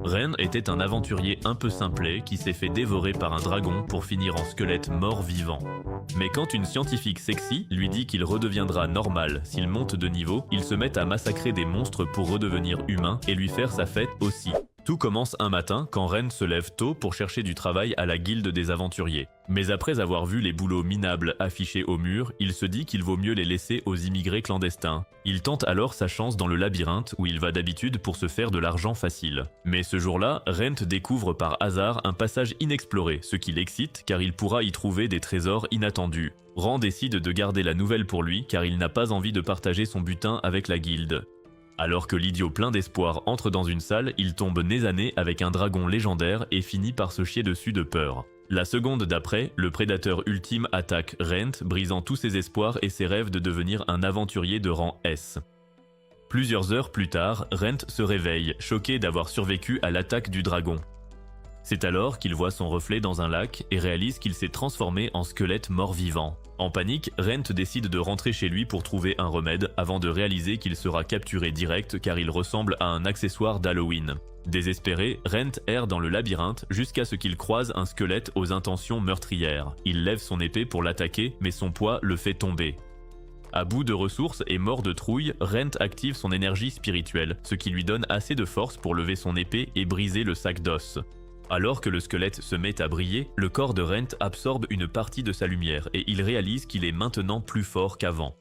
Ren était un aventurier un peu simplet qui s'est fait dévorer par un dragon pour finir en squelette mort-vivant. Mais quand une scientifique sexy lui dit qu'il redeviendra normal s'il monte de niveau, il se met à massacrer des monstres pour redevenir humain et lui faire sa fête aussi. Tout commence un matin quand Ren se lève tôt pour chercher du travail à la guilde des aventuriers. Mais après avoir vu les boulots minables affichés au mur, il se dit qu'il vaut mieux les laisser aux immigrés clandestins. Il tente alors sa chance dans le labyrinthe où il va d'habitude pour se faire de l'argent facile. Mais ce jour-là, Rent découvre par hasard un passage inexploré, ce qui l'excite car il pourra y trouver des trésors inattendus. Rand décide de garder la nouvelle pour lui car il n'a pas envie de partager son butin avec la guilde. Alors que l'idiot plein d'espoir entre dans une salle, il tombe nez à nez avec un dragon légendaire et finit par se chier dessus de peur. La seconde d'après, le prédateur ultime attaque Rent, brisant tous ses espoirs et ses rêves de devenir un aventurier de rang S. Plusieurs heures plus tard, Rent se réveille, choqué d'avoir survécu à l'attaque du dragon. C'est alors qu'il voit son reflet dans un lac et réalise qu'il s'est transformé en squelette mort-vivant. En panique, Rent décide de rentrer chez lui pour trouver un remède avant de réaliser qu'il sera capturé direct car il ressemble à un accessoire d'Halloween. Désespéré, Rent erre dans le labyrinthe jusqu'à ce qu'il croise un squelette aux intentions meurtrières. Il lève son épée pour l'attaquer, mais son poids le fait tomber. À bout de ressources et mort de trouille, Rent active son énergie spirituelle, ce qui lui donne assez de force pour lever son épée et briser le sac d'os. Alors que le squelette se met à briller, le corps de Rent absorbe une partie de sa lumière et il réalise qu'il est maintenant plus fort qu'avant.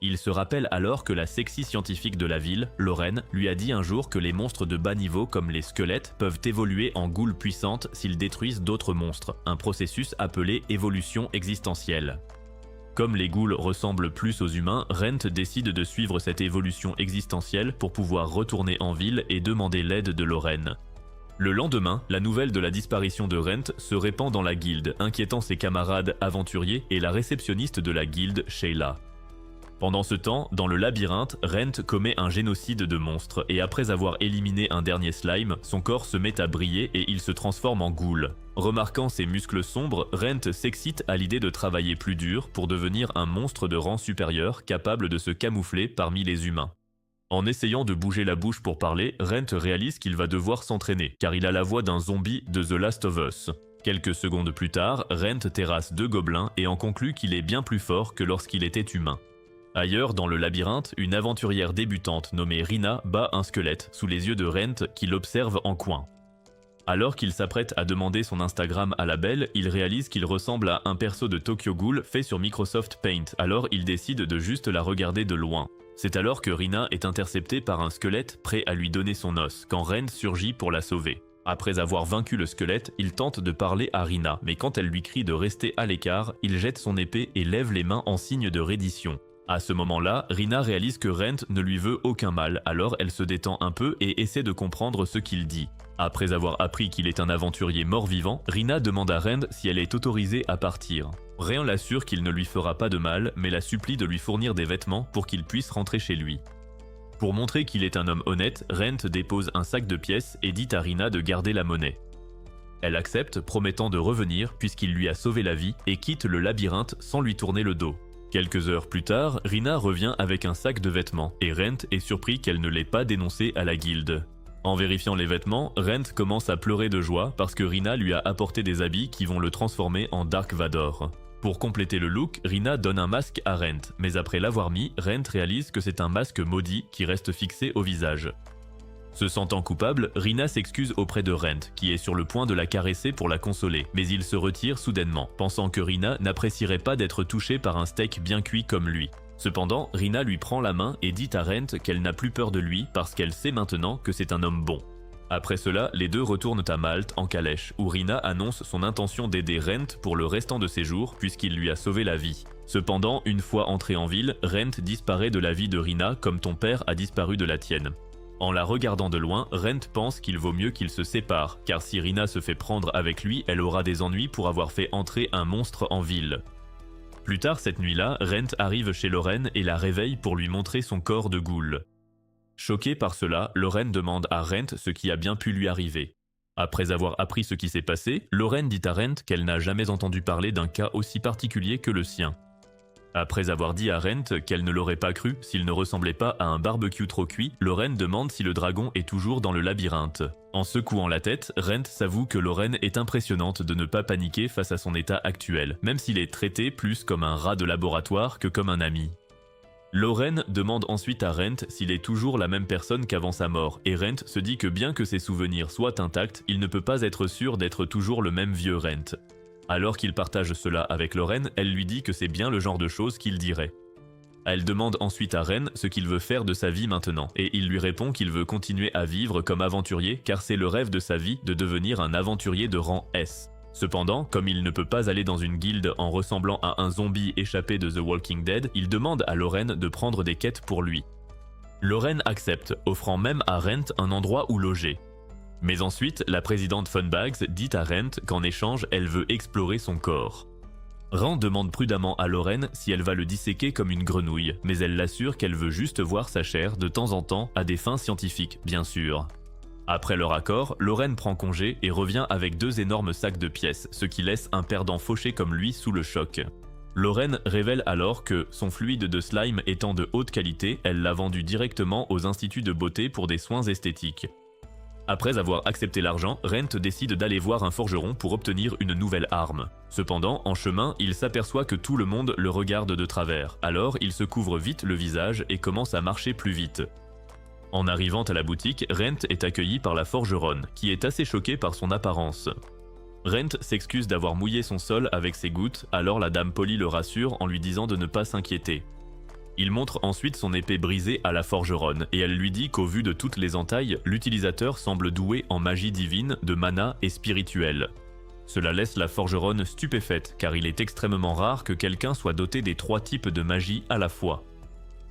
Il se rappelle alors que la sexy scientifique de la ville, Lorraine, lui a dit un jour que les monstres de bas niveau comme les squelettes peuvent évoluer en ghouls puissantes s'ils détruisent d'autres monstres, un processus appelé évolution existentielle. Comme les ghouls ressemblent plus aux humains, Rent décide de suivre cette évolution existentielle pour pouvoir retourner en ville et demander l'aide de Lorraine. Le lendemain, la nouvelle de la disparition de Rent se répand dans la guilde, inquiétant ses camarades aventuriers et la réceptionniste de la guilde, Sheila. Pendant ce temps, dans le labyrinthe, Rent commet un génocide de monstres et après avoir éliminé un dernier slime, son corps se met à briller et il se transforme en ghoul. Remarquant ses muscles sombres, Rent s'excite à l'idée de travailler plus dur pour devenir un monstre de rang supérieur capable de se camoufler parmi les humains. En essayant de bouger la bouche pour parler, Rent réalise qu'il va devoir s'entraîner, car il a la voix d'un zombie de The Last of Us. Quelques secondes plus tard, Rent terrasse 2 gobelins et en conclut qu'il est bien plus fort que lorsqu'il était humain. Ailleurs, dans le labyrinthe, une aventurière débutante nommée Rina bat un squelette sous les yeux de Rent qui l'observe en coin. Alors qu'il s'apprête à demander son Instagram à la belle, il réalise qu'il ressemble à un perso de Tokyo Ghoul fait sur Microsoft Paint, alors il décide de juste la regarder de loin. C'est alors que Rina est interceptée par un squelette prêt à lui donner son os, quand Rent surgit pour la sauver. Après avoir vaincu le squelette, il tente de parler à Rina, mais quand elle lui crie de rester à l'écart, il jette son épée et lève les mains en signe de reddition. À ce moment-là, Rina réalise que Rent ne lui veut aucun mal, alors elle se détend un peu et essaie de comprendre ce qu'il dit. Après avoir appris qu'il est un aventurier mort-vivant, Rina demande à Rand si elle est autorisée à partir. Rien l'assure qu'il ne lui fera pas de mal, mais la supplie de lui fournir des vêtements pour qu'il puisse rentrer chez lui. Pour montrer qu'il est un homme honnête, Rent dépose un sac de pièces et dit à Rina de garder la monnaie. Elle accepte, promettant de revenir puisqu'il lui a sauvé la vie et quitte le labyrinthe sans lui tourner le dos. Quelques heures plus tard, Rina revient avec un sac de vêtements et Rent est surpris qu'elle ne l'ait pas dénoncé à la guilde. En vérifiant les vêtements, Rent commence à pleurer de joie parce que Rina lui a apporté des habits qui vont le transformer en Dark Vador. Pour compléter le look, Rina donne un masque à Rent, mais après l'avoir mis, Rent réalise que c'est un masque maudit qui reste fixé au visage. Se sentant coupable, Rina s'excuse auprès de Rent, qui est sur le point de la caresser pour la consoler, mais il se retire soudainement, pensant que Rina n'apprécierait pas d'être touchée par un steak bien cuit comme lui. Cependant, Rina lui prend la main et dit à Rent qu'elle n'a plus peur de lui parce qu'elle sait maintenant que c'est un homme bon. Après cela, les deux retournent à Malte en calèche, où Rina annonce son intention d'aider Rent pour le restant de ses jours puisqu'il lui a sauvé la vie. Cependant, une fois entré en ville, Rent disparaît de la vie de Rina comme ton père a disparu de la tienne. En la regardant de loin, Rent pense qu'il vaut mieux qu'ils se séparent, car si Rina se fait prendre avec lui, elle aura des ennuis pour avoir fait entrer un monstre en ville. Plus tard cette nuit-là, Rent arrive chez Lorraine et la réveille pour lui montrer son corps de ghoul. Choquée par cela, Lorraine demande à Rent ce qui a bien pu lui arriver. Après avoir appris ce qui s'est passé, Lorraine dit à Rent qu'elle n'a jamais entendu parler d'un cas aussi particulier que le sien. Après avoir dit à Rent qu'elle ne l'aurait pas cru s'il ne ressemblait pas à un barbecue trop cuit, Lorraine demande si le dragon est toujours dans le labyrinthe. En secouant la tête, Rent s'avoue que Lorraine est impressionnante de ne pas paniquer face à son état actuel, même s'il est traité plus comme un rat de laboratoire que comme un ami. Lorraine demande ensuite à Rent s'il est toujours la même personne qu'avant sa mort, et Rent se dit que bien que ses souvenirs soient intacts, il ne peut pas être sûr d'être toujours le même vieux Rent. Alors qu'il partage cela avec Lorraine, elle lui dit que c'est bien le genre de choses qu'il dirait. Elle demande ensuite à Ren ce qu'il veut faire de sa vie maintenant, et il lui répond qu'il veut continuer à vivre comme aventurier car c'est le rêve de sa vie de devenir un aventurier de rang S. Cependant, comme il ne peut pas aller dans une guilde en ressemblant à un zombie échappé de The Walking Dead, il demande à Lorraine de prendre des quêtes pour lui. Lorraine accepte, offrant même à Rent un endroit où loger. Mais ensuite, la présidente Funbags dit à Rent qu'en échange, elle veut explorer son corps. Rand demande prudemment à Lorraine si elle va le disséquer comme une grenouille, mais elle l'assure qu'elle veut juste voir sa chair de temps en temps à des fins scientifiques, bien sûr. Après leur accord, Lorraine prend congé et revient avec 2 énormes sacs de pièces, ce qui laisse un perdant fauché comme lui sous le choc. Lorraine révèle alors que, son fluide de slime étant de haute qualité, elle l'a vendu directement aux instituts de beauté pour des soins esthétiques. Après avoir accepté l'argent, Rent décide d'aller voir un forgeron pour obtenir une nouvelle arme. Cependant, en chemin, il s'aperçoit que tout le monde le regarde de travers, alors il se couvre vite le visage et commence à marcher plus vite. En arrivant à la boutique, Rent est accueilli par la forgeronne, qui est assez choquée par son apparence. Rent s'excuse d'avoir mouillé son sol avec ses gouttes, alors la dame polie le rassure en lui disant de ne pas s'inquiéter. Il montre ensuite son épée brisée à la forgeronne, et elle lui dit qu'au vu de toutes les entailles, l'utilisateur semble doué en magie divine, de mana et spirituelle. Cela laisse la forgeronne stupéfaite, car il est extrêmement rare que quelqu'un soit doté des 3 types de magie à la fois.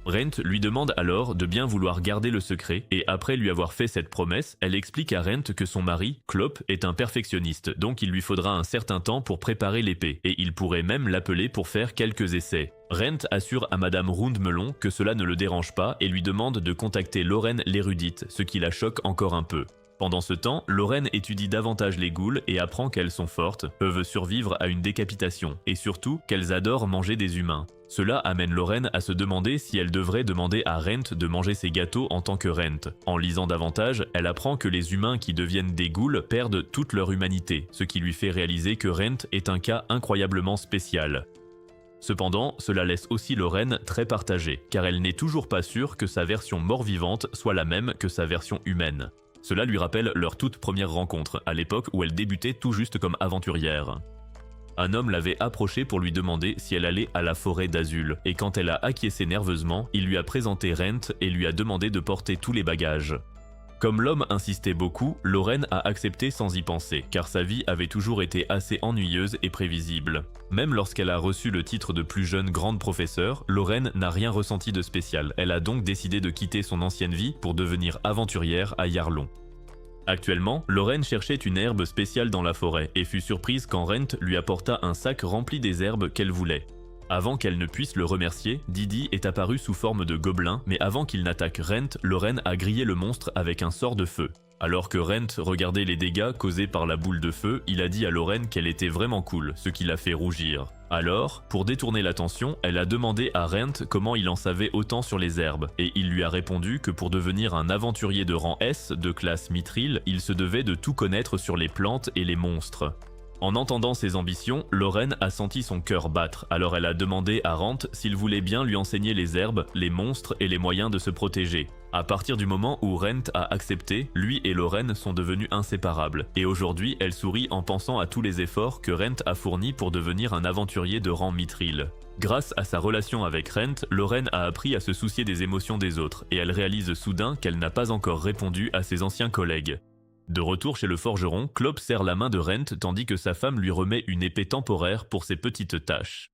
Rent lui demande alors de bien vouloir garder le secret, et après lui avoir fait cette promesse, elle explique à Rent que son mari, Clope, est un perfectionniste, donc il lui faudra un certain temps pour préparer l'épée, et il pourrait même l'appeler pour faire quelques essais. Rent assure à Madame Roundmelon que cela ne le dérange pas et lui demande de contacter Lorraine l'érudite, ce qui la choque encore un peu. Pendant ce temps, Lorraine étudie davantage les ghouls et apprend qu'elles sont fortes, peuvent survivre à une décapitation, et surtout qu'elles adorent manger des humains. Cela amène Lorraine à se demander si elle devrait demander à Rent de manger ses gâteaux en tant que Rent. En lisant davantage, elle apprend que les humains qui deviennent des ghouls perdent toute leur humanité, ce qui lui fait réaliser que Rent est un cas incroyablement spécial. Cependant, cela laisse aussi Lorraine très partagée, car elle n'est toujours pas sûre que sa version mort-vivante soit la même que sa version humaine. Cela lui rappelle leur toute première rencontre, à l'époque où elle débutait tout juste comme aventurière. Un homme l'avait approchée pour lui demander si elle allait à la forêt d'Azul, et quand elle a acquiescé nerveusement, il lui a présenté Rent et lui a demandé de porter tous les bagages. Comme l'homme insistait beaucoup, Lorraine a accepté sans y penser, car sa vie avait toujours été assez ennuyeuse et prévisible. Même lorsqu'elle a reçu le titre de plus jeune grande professeure, Lorraine n'a rien ressenti de spécial. Elle a donc décidé de quitter son ancienne vie pour devenir aventurière à Yarlon. Actuellement, Lorraine cherchait une herbe spéciale dans la forêt et fut surprise quand Rent lui apporta un sac rempli des herbes qu'elle voulait. Avant qu'elle ne puisse le remercier, Didi est apparu sous forme de gobelin, mais avant qu'il n'attaque Rent, Lorraine a grillé le monstre avec un sort de feu. Alors que Rent regardait les dégâts causés par la boule de feu, il a dit à Lorraine qu'elle était vraiment cool, ce qui l'a fait rougir. Alors, pour détourner l'attention, elle a demandé à Rent comment il en savait autant sur les herbes, et il lui a répondu que pour devenir un aventurier de rang S de classe Mithril, il se devait de tout connaître sur les plantes et les monstres. En entendant ses ambitions, Lorraine a senti son cœur battre, alors elle a demandé à Rent s'il voulait bien lui enseigner les herbes, les monstres et les moyens de se protéger. À partir du moment où Rent a accepté, lui et Lorraine sont devenus inséparables, et aujourd'hui elle sourit en pensant à tous les efforts que Rent a fournis pour devenir un aventurier de rang Mithril. Grâce à sa relation avec Rent, Lorraine a appris à se soucier des émotions des autres, et elle réalise soudain qu'elle n'a pas encore répondu à ses anciens collègues. De retour chez le forgeron, Clope serre la main de Rent tandis que sa femme lui remet une épée temporaire pour ses petites tâches.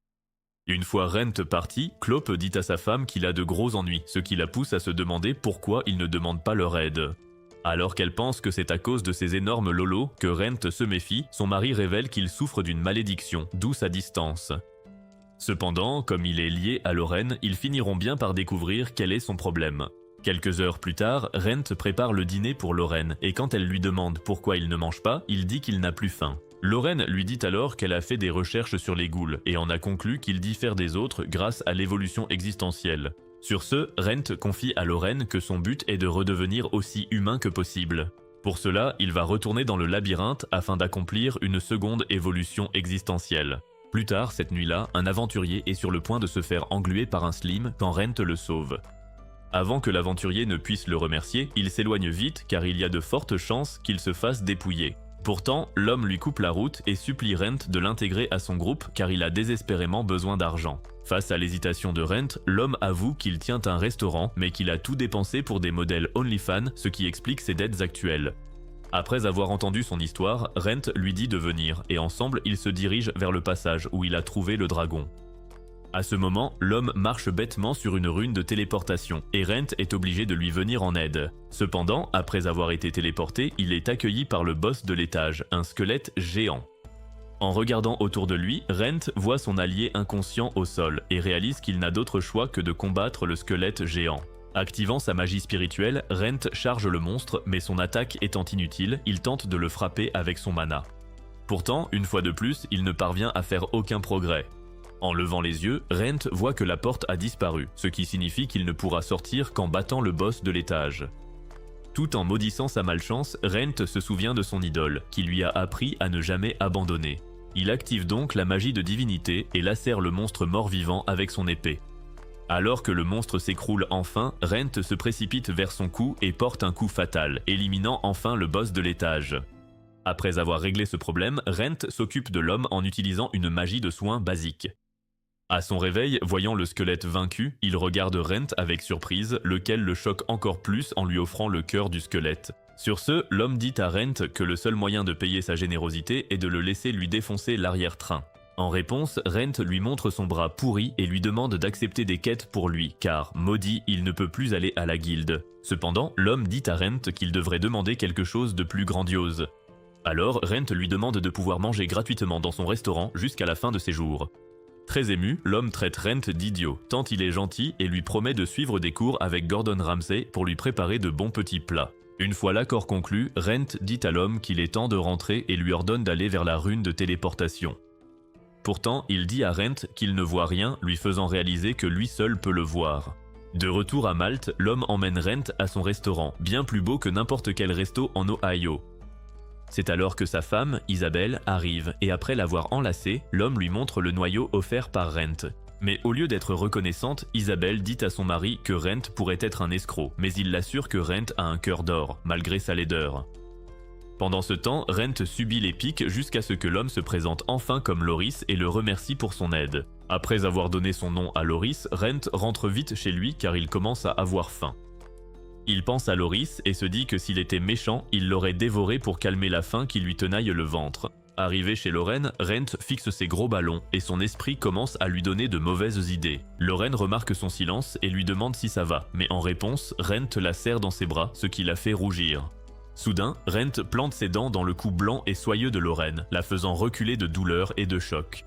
Une fois Rent parti, Clope dit à sa femme qu'il a de gros ennuis, ce qui la pousse à se demander pourquoi il ne demande pas leur aide. Alors qu'elle pense que c'est à cause de ces énormes lolos que Rent se méfie, son mari révèle qu'il souffre d'une malédiction, d'où sa distance. Cependant, comme il est lié à Lorraine, ils finiront bien par découvrir quel est son problème. Quelques heures plus tard, Rent prépare le dîner pour Lorraine, et quand elle lui demande pourquoi il ne mange pas, il dit qu'il n'a plus faim. Lorraine lui dit alors qu'elle a fait des recherches sur les ghouls et en a conclu qu'ils diffèrent des autres grâce à l'évolution existentielle. Sur ce, Rent confie à Lorraine que son but est de redevenir aussi humain que possible. Pour cela, il va retourner dans le labyrinthe afin d'accomplir une seconde évolution existentielle. Plus tard, cette nuit-là, un aventurier est sur le point de se faire engluer par un Slim quand Rent le sauve. Avant que l'aventurier ne puisse le remercier, il s'éloigne vite car il y a de fortes chances qu'il se fasse dépouiller. Pourtant, l'homme lui coupe la route et supplie Rent de l'intégrer à son groupe car il a désespérément besoin d'argent. Face à l'hésitation de Rent, l'homme avoue qu'il tient un restaurant mais qu'il a tout dépensé pour des modèles OnlyFans, ce qui explique ses dettes actuelles. Après avoir entendu son histoire, Rent lui dit de venir et ensemble ils se dirigent vers le passage où il a trouvé le dragon. À ce moment, l'homme marche bêtement sur une rune de téléportation et Rent est obligé de lui venir en aide. Cependant, après avoir été téléporté, il est accueilli par le boss de l'étage, un squelette géant. En regardant autour de lui, Rent voit son allié inconscient au sol et réalise qu'il n'a d'autre choix que de combattre le squelette géant. Activant sa magie spirituelle, Rent charge le monstre, mais son attaque étant inutile, il tente de le frapper avec son mana. Pourtant, une fois de plus, il ne parvient à faire aucun progrès. En levant les yeux, Rent voit que la porte a disparu, ce qui signifie qu'il ne pourra sortir qu'en battant le boss de l'étage. Tout en maudissant sa malchance, Rent se souvient de son idole, qui lui a appris à ne jamais abandonner. Il active donc la magie de divinité et lacère le monstre mort-vivant avec son épée. Alors que le monstre s'écroule enfin, Rent se précipite vers son cou et porte un coup fatal, éliminant enfin le boss de l'étage. Après avoir réglé ce problème, Rent s'occupe de l'homme en utilisant une magie de soin basique. À son réveil, voyant le squelette vaincu, il regarde Rent avec surprise, lequel le choque encore plus en lui offrant le cœur du squelette. Sur ce, l'homme dit à Rent que le seul moyen de payer sa générosité est de le laisser lui défoncer l'arrière-train. En réponse, Rent lui montre son bras pourri et lui demande d'accepter des quêtes pour lui, car, maudit, il ne peut plus aller à la guilde. Cependant, l'homme dit à Rent qu'il devrait demander quelque chose de plus grandiose. Alors, Rent lui demande de pouvoir manger gratuitement dans son restaurant jusqu'à la fin de ses jours. Très ému, l'homme traite Rent d'idiot, tant il est gentil et lui promet de suivre des cours avec Gordon Ramsay pour lui préparer de bons petits plats. Une fois l'accord conclu, Rent dit à l'homme qu'il est temps de rentrer et lui ordonne d'aller vers la rune de téléportation. Pourtant, il dit à Rent qu'il ne voit rien, lui faisant réaliser que lui seul peut le voir. De retour à Malte, l'homme emmène Rent à son restaurant, bien plus beau que n'importe quel resto en Ohio. C'est alors que sa femme, Isabelle, arrive et après l'avoir enlacé, l'homme lui montre le noyau offert par Rent. Mais au lieu d'être reconnaissante, Isabelle dit à son mari que Rent pourrait être un escroc, mais il l'assure que Rent a un cœur d'or, malgré sa laideur. Pendant ce temps, Rent subit les piques jusqu'à ce que l'homme se présente enfin comme Loris et le remercie pour son aide. Après avoir donné son nom à Loris, Rent rentre vite chez lui car il commence à avoir faim. Il pense à Loris et se dit que s'il était méchant, il l'aurait dévoré pour calmer la faim qui lui tenaille le ventre. Arrivé chez Lorraine, Rent fixe ses gros ballons et son esprit commence à lui donner de mauvaises idées. Lorraine remarque son silence et lui demande si ça va, mais en réponse, Rent la serre dans ses bras, ce qui la fait rougir. Soudain, Rent plante ses dents dans le cou blanc et soyeux de Lorraine, la faisant reculer de douleur et de choc.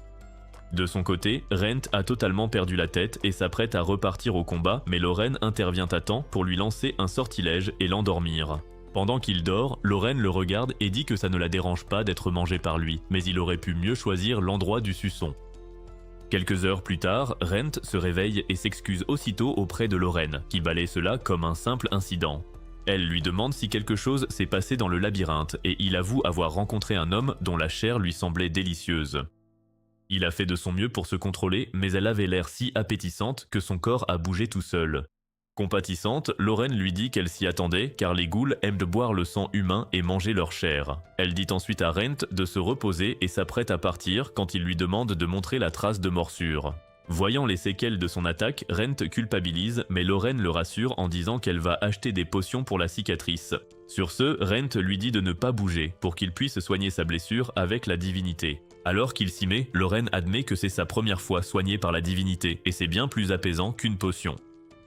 De son côté, Rent a totalement perdu la tête et s'apprête à repartir au combat, mais Lorraine intervient à temps pour lui lancer un sortilège et l'endormir. Pendant qu'il dort, Lorraine le regarde et dit que ça ne la dérange pas d'être mangé par lui, mais il aurait pu mieux choisir l'endroit du suçon. Quelques heures plus tard, Rent se réveille et s'excuse aussitôt auprès de Lorraine, qui balaie cela comme un simple incident. Elle lui demande si quelque chose s'est passé dans le labyrinthe et il avoue avoir rencontré un homme dont la chair lui semblait délicieuse. Il a fait de son mieux pour se contrôler, mais elle avait l'air si appétissante que son corps a bougé tout seul. Compatissante, Lorraine lui dit qu'elle s'y attendait car les ghouls aiment boire le sang humain et manger leur chair. Elle dit ensuite à Rent de se reposer et s'apprête à partir quand il lui demande de montrer la trace de morsure. Voyant les séquelles de son attaque, Rent culpabilise, mais Lorraine le rassure en disant qu'elle va acheter des potions pour la cicatrice. Sur ce, Rent lui dit de ne pas bouger pour qu'il puisse soigner sa blessure avec la divinité. Alors qu'il s'y met, Lorraine admet que c'est sa première fois soignée par la divinité et c'est bien plus apaisant qu'une potion.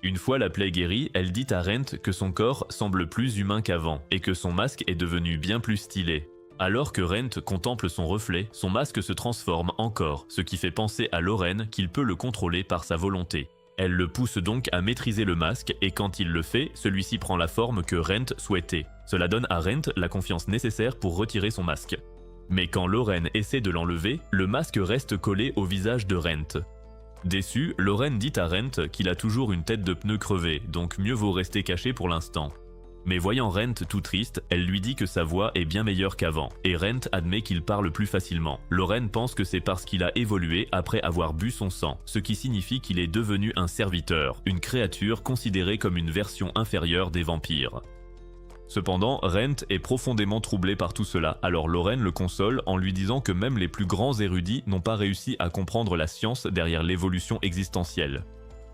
Une fois la plaie guérie, elle dit à Rent que son corps semble plus humain qu'avant et que son masque est devenu bien plus stylé. Alors que Rent contemple son reflet, son masque se transforme encore, ce qui fait penser à Lorraine qu'il peut le contrôler par sa volonté. Elle le pousse donc à maîtriser le masque et quand il le fait, celui-ci prend la forme que Rent souhaitait. Cela donne à Rent la confiance nécessaire pour retirer son masque. Mais quand Lorraine essaie de l'enlever, le masque reste collé au visage de Rent. Déçu, Lorraine dit à Rent qu'il a toujours une tête de pneu crevée, donc mieux vaut rester caché pour l'instant. Mais voyant Rent tout triste, elle lui dit que sa voix est bien meilleure qu'avant, et Rent admet qu'il parle plus facilement. Lorraine pense que c'est parce qu'il a évolué après avoir bu son sang, ce qui signifie qu'il est devenu un serviteur, une créature considérée comme une version inférieure des vampires. Cependant, Rent est profondément troublé par tout cela, alors Lorraine le console en lui disant que même les plus grands érudits n'ont pas réussi à comprendre la science derrière l'évolution existentielle.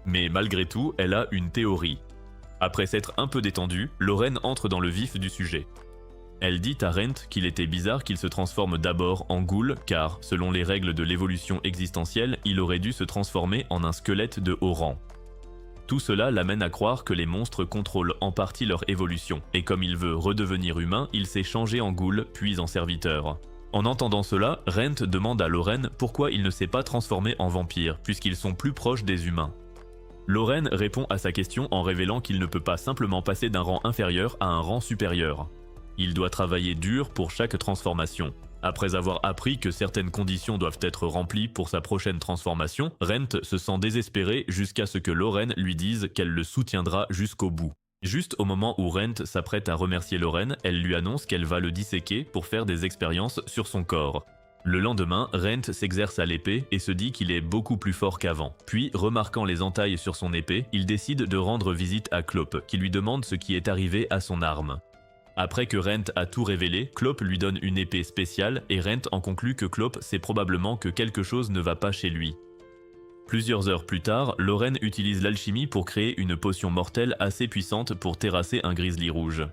Mais malgré tout, elle a une théorie. Après s'être un peu détendue, Lorraine entre dans le vif du sujet. Elle dit à Rent qu'il était bizarre qu'il se transforme d'abord en ghoul, car, selon les règles de l'évolution existentielle, il aurait dû se transformer en un squelette de haut rang. Tout cela l'amène à croire que les monstres contrôlent en partie leur évolution, et comme il veut redevenir humain, il s'est changé en ghoul puis en serviteur. En entendant cela, Rent demande à Lorraine pourquoi il ne s'est pas transformé en vampire, puisqu'ils sont plus proches des humains. Lorraine répond à sa question en révélant qu'il ne peut pas simplement passer d'un rang inférieur à un rang supérieur. Il doit travailler dur pour chaque transformation. Après avoir appris que certaines conditions doivent être remplies pour sa prochaine transformation, Rent se sent désespéré jusqu'à ce que Lorraine lui dise qu'elle le soutiendra jusqu'au bout. Juste au moment où Rent s'apprête à remercier Lorraine, elle lui annonce qu'elle va le disséquer pour faire des expériences sur son corps. Le lendemain, Rent s'exerce à l'épée et se dit qu'il est beaucoup plus fort qu'avant. Puis, remarquant les entailles sur son épée, il décide de rendre visite à Clope, qui lui demande ce qui est arrivé à son arme. Après que Rent a tout révélé, Clope lui donne une épée spéciale et Rent en conclut que Clope sait probablement que quelque chose ne va pas chez lui. Plusieurs heures plus tard, Lorraine utilise l'alchimie pour créer une potion mortelle assez puissante pour terrasser un grizzly rouge.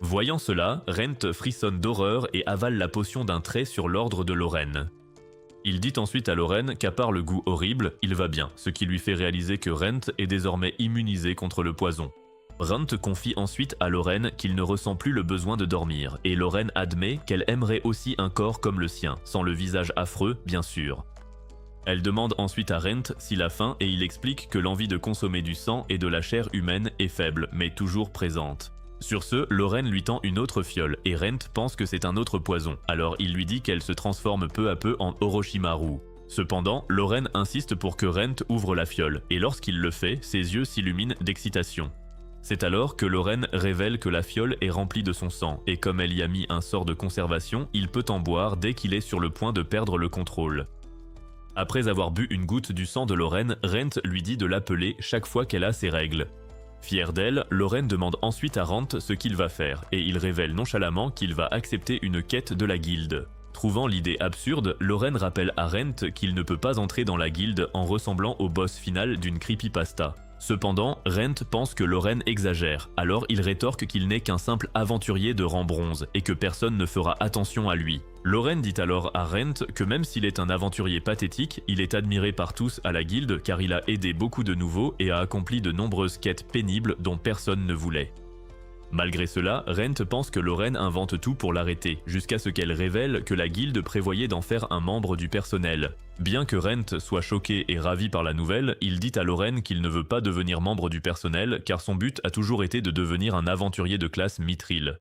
Voyant cela, Rent frissonne d'horreur et avale la potion d'un trait sur l'ordre de Lorraine. Il dit ensuite à Lorraine qu'à part le goût horrible, il va bien, ce qui lui fait réaliser que Rent est désormais immunisé contre le poison. Rent confie ensuite à Lorraine qu'il ne ressent plus le besoin de dormir, et Lorraine admet qu'elle aimerait aussi un corps comme le sien, sans le visage affreux, bien sûr. Elle demande ensuite à Rent s'il a faim et il explique que l'envie de consommer du sang et de la chair humaine est faible, mais toujours présente. Sur ce, Lorraine lui tend une autre fiole, et Rent pense que c'est un autre poison, alors il lui dit qu'elle se transforme peu à peu en Orochimaru. Cependant, Lorraine insiste pour que Rent ouvre la fiole, et lorsqu'il le fait, ses yeux s'illuminent d'excitation. C'est alors que Lorraine révèle que la fiole est remplie de son sang, et comme elle y a mis un sort de conservation, il peut en boire dès qu'il est sur le point de perdre le contrôle. Après avoir bu une goutte du sang de Lorraine, Rent lui dit de l'appeler chaque fois qu'elle a ses règles. Fière d'elle, Lorraine demande ensuite à Rent ce qu'il va faire, et il révèle nonchalamment qu'il va accepter une quête de la guilde. Trouvant l'idée absurde, Lorraine rappelle à Rent qu'il ne peut pas entrer dans la guilde en ressemblant au boss final d'une creepypasta. Cependant, Rent pense que Lorraine exagère, alors il rétorque qu'il n'est qu'un simple aventurier de rang bronze et que personne ne fera attention à lui. Lorraine dit alors à Rent que même s'il est un aventurier pathétique, il est admiré par tous à la guilde car il a aidé beaucoup de nouveaux et a accompli de nombreuses quêtes pénibles dont personne ne voulait. Malgré cela, Rent pense que Lorraine invente tout pour l'arrêter, jusqu'à ce qu'elle révèle que la guilde prévoyait d'en faire un membre du personnel. Bien que Rent soit choqué et ravi par la nouvelle, il dit à Lorraine qu'il ne veut pas devenir membre du personnel car son but a toujours été de devenir un aventurier de classe mithril.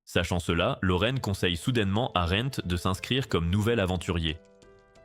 Sachant cela, Lorraine conseille soudainement à Rent de s'inscrire comme nouvel aventurier.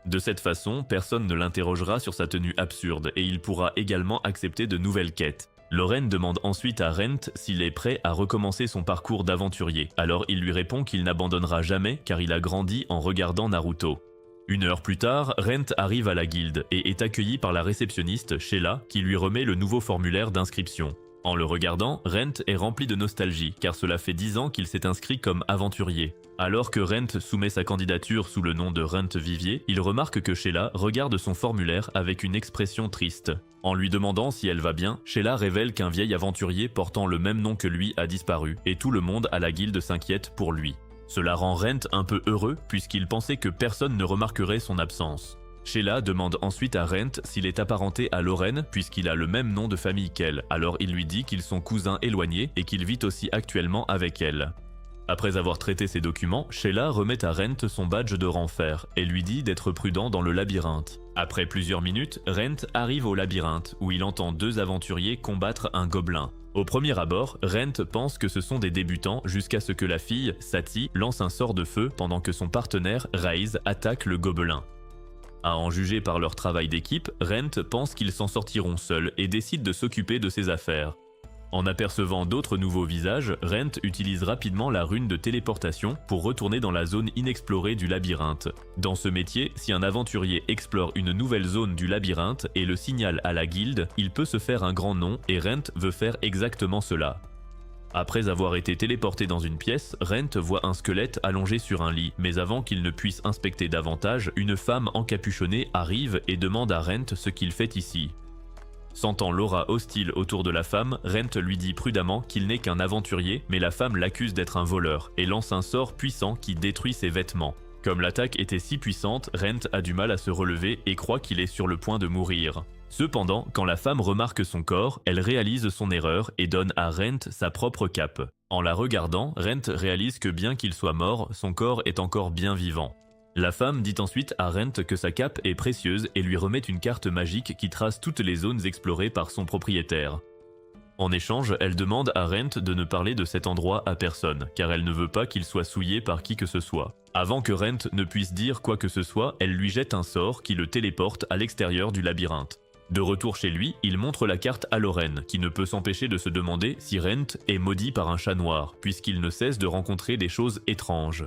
De cette façon, personne ne l'interrogera sur sa tenue absurde et il pourra également accepter de nouvelles quêtes. Lorraine demande ensuite à Rent s'il est prêt à recommencer son parcours d'aventurier, alors il lui répond qu'il n'abandonnera jamais car il a grandi en regardant Naruto. Une heure plus tard, Rent arrive à la guilde et est accueilli par la réceptionniste Sheila qui lui remet le nouveau formulaire d'inscription. En le regardant, Rent est rempli de nostalgie car cela fait 10 ans qu'il s'est inscrit comme aventurier. Alors que Rent soumet sa candidature sous le nom de Rent Vivier, il remarque que Sheila regarde son formulaire avec une expression triste. En lui demandant si elle va bien, Sheila révèle qu'un vieil aventurier portant le même nom que lui a disparu et tout le monde à la guilde s'inquiète pour lui. Cela rend Rent un peu heureux puisqu'il pensait que personne ne remarquerait son absence. Sheila demande ensuite à Rent s'il est apparenté à Lorraine puisqu'il a le même nom de famille qu'elle, alors il lui dit qu'ils sont cousins éloignés et qu'il vit aussi actuellement avec elle. Après avoir traité ses documents, Sheila remet à Rent son badge de rang fer et lui dit d'être prudent dans le labyrinthe. Après plusieurs minutes, Rent arrive au labyrinthe où il entend deux aventuriers combattre un gobelin. Au premier abord, Rent pense que ce sont des débutants jusqu'à ce que la fille, Sati, lance un sort de feu pendant que son partenaire, Raise, attaque le gobelin. À en juger par leur travail d'équipe, Rent pense qu'ils s'en sortiront seuls et décide de s'occuper de ses affaires. En apercevant d'autres nouveaux visages, Rent utilise rapidement la rune de téléportation pour retourner dans la zone inexplorée du labyrinthe. Dans ce métier, si un aventurier explore une nouvelle zone du labyrinthe et le signale à la guilde, il peut se faire un grand nom et Rent veut faire exactement cela. Après avoir été téléporté dans une pièce, Rent voit un squelette allongé sur un lit, mais avant qu'il ne puisse inspecter davantage, une femme encapuchonnée arrive et demande à Rent ce qu'il fait ici. Sentant l'aura hostile autour de la femme, Rent lui dit prudemment qu'il n'est qu'un aventurier, mais la femme l'accuse d'être un voleur et lance un sort puissant qui détruit ses vêtements. Comme l'attaque était si puissante, Rent a du mal à se relever et croit qu'il est sur le point de mourir. Cependant, quand la femme remarque son corps, elle réalise son erreur et donne à Rent sa propre cape. En la regardant, Rent réalise que bien qu'il soit mort, son corps est encore bien vivant. La femme dit ensuite à Rent que sa cape est précieuse et lui remet une carte magique qui trace toutes les zones explorées par son propriétaire. En échange, elle demande à Rent de ne parler de cet endroit à personne, car elle ne veut pas qu'il soit souillé par qui que ce soit. Avant que Rent ne puisse dire quoi que ce soit, elle lui jette un sort qui le téléporte à l'extérieur du labyrinthe. De retour chez lui, il montre la carte à Lorraine, qui ne peut s'empêcher de se demander si Rent est maudit par un chat noir, puisqu'il ne cesse de rencontrer des choses étranges.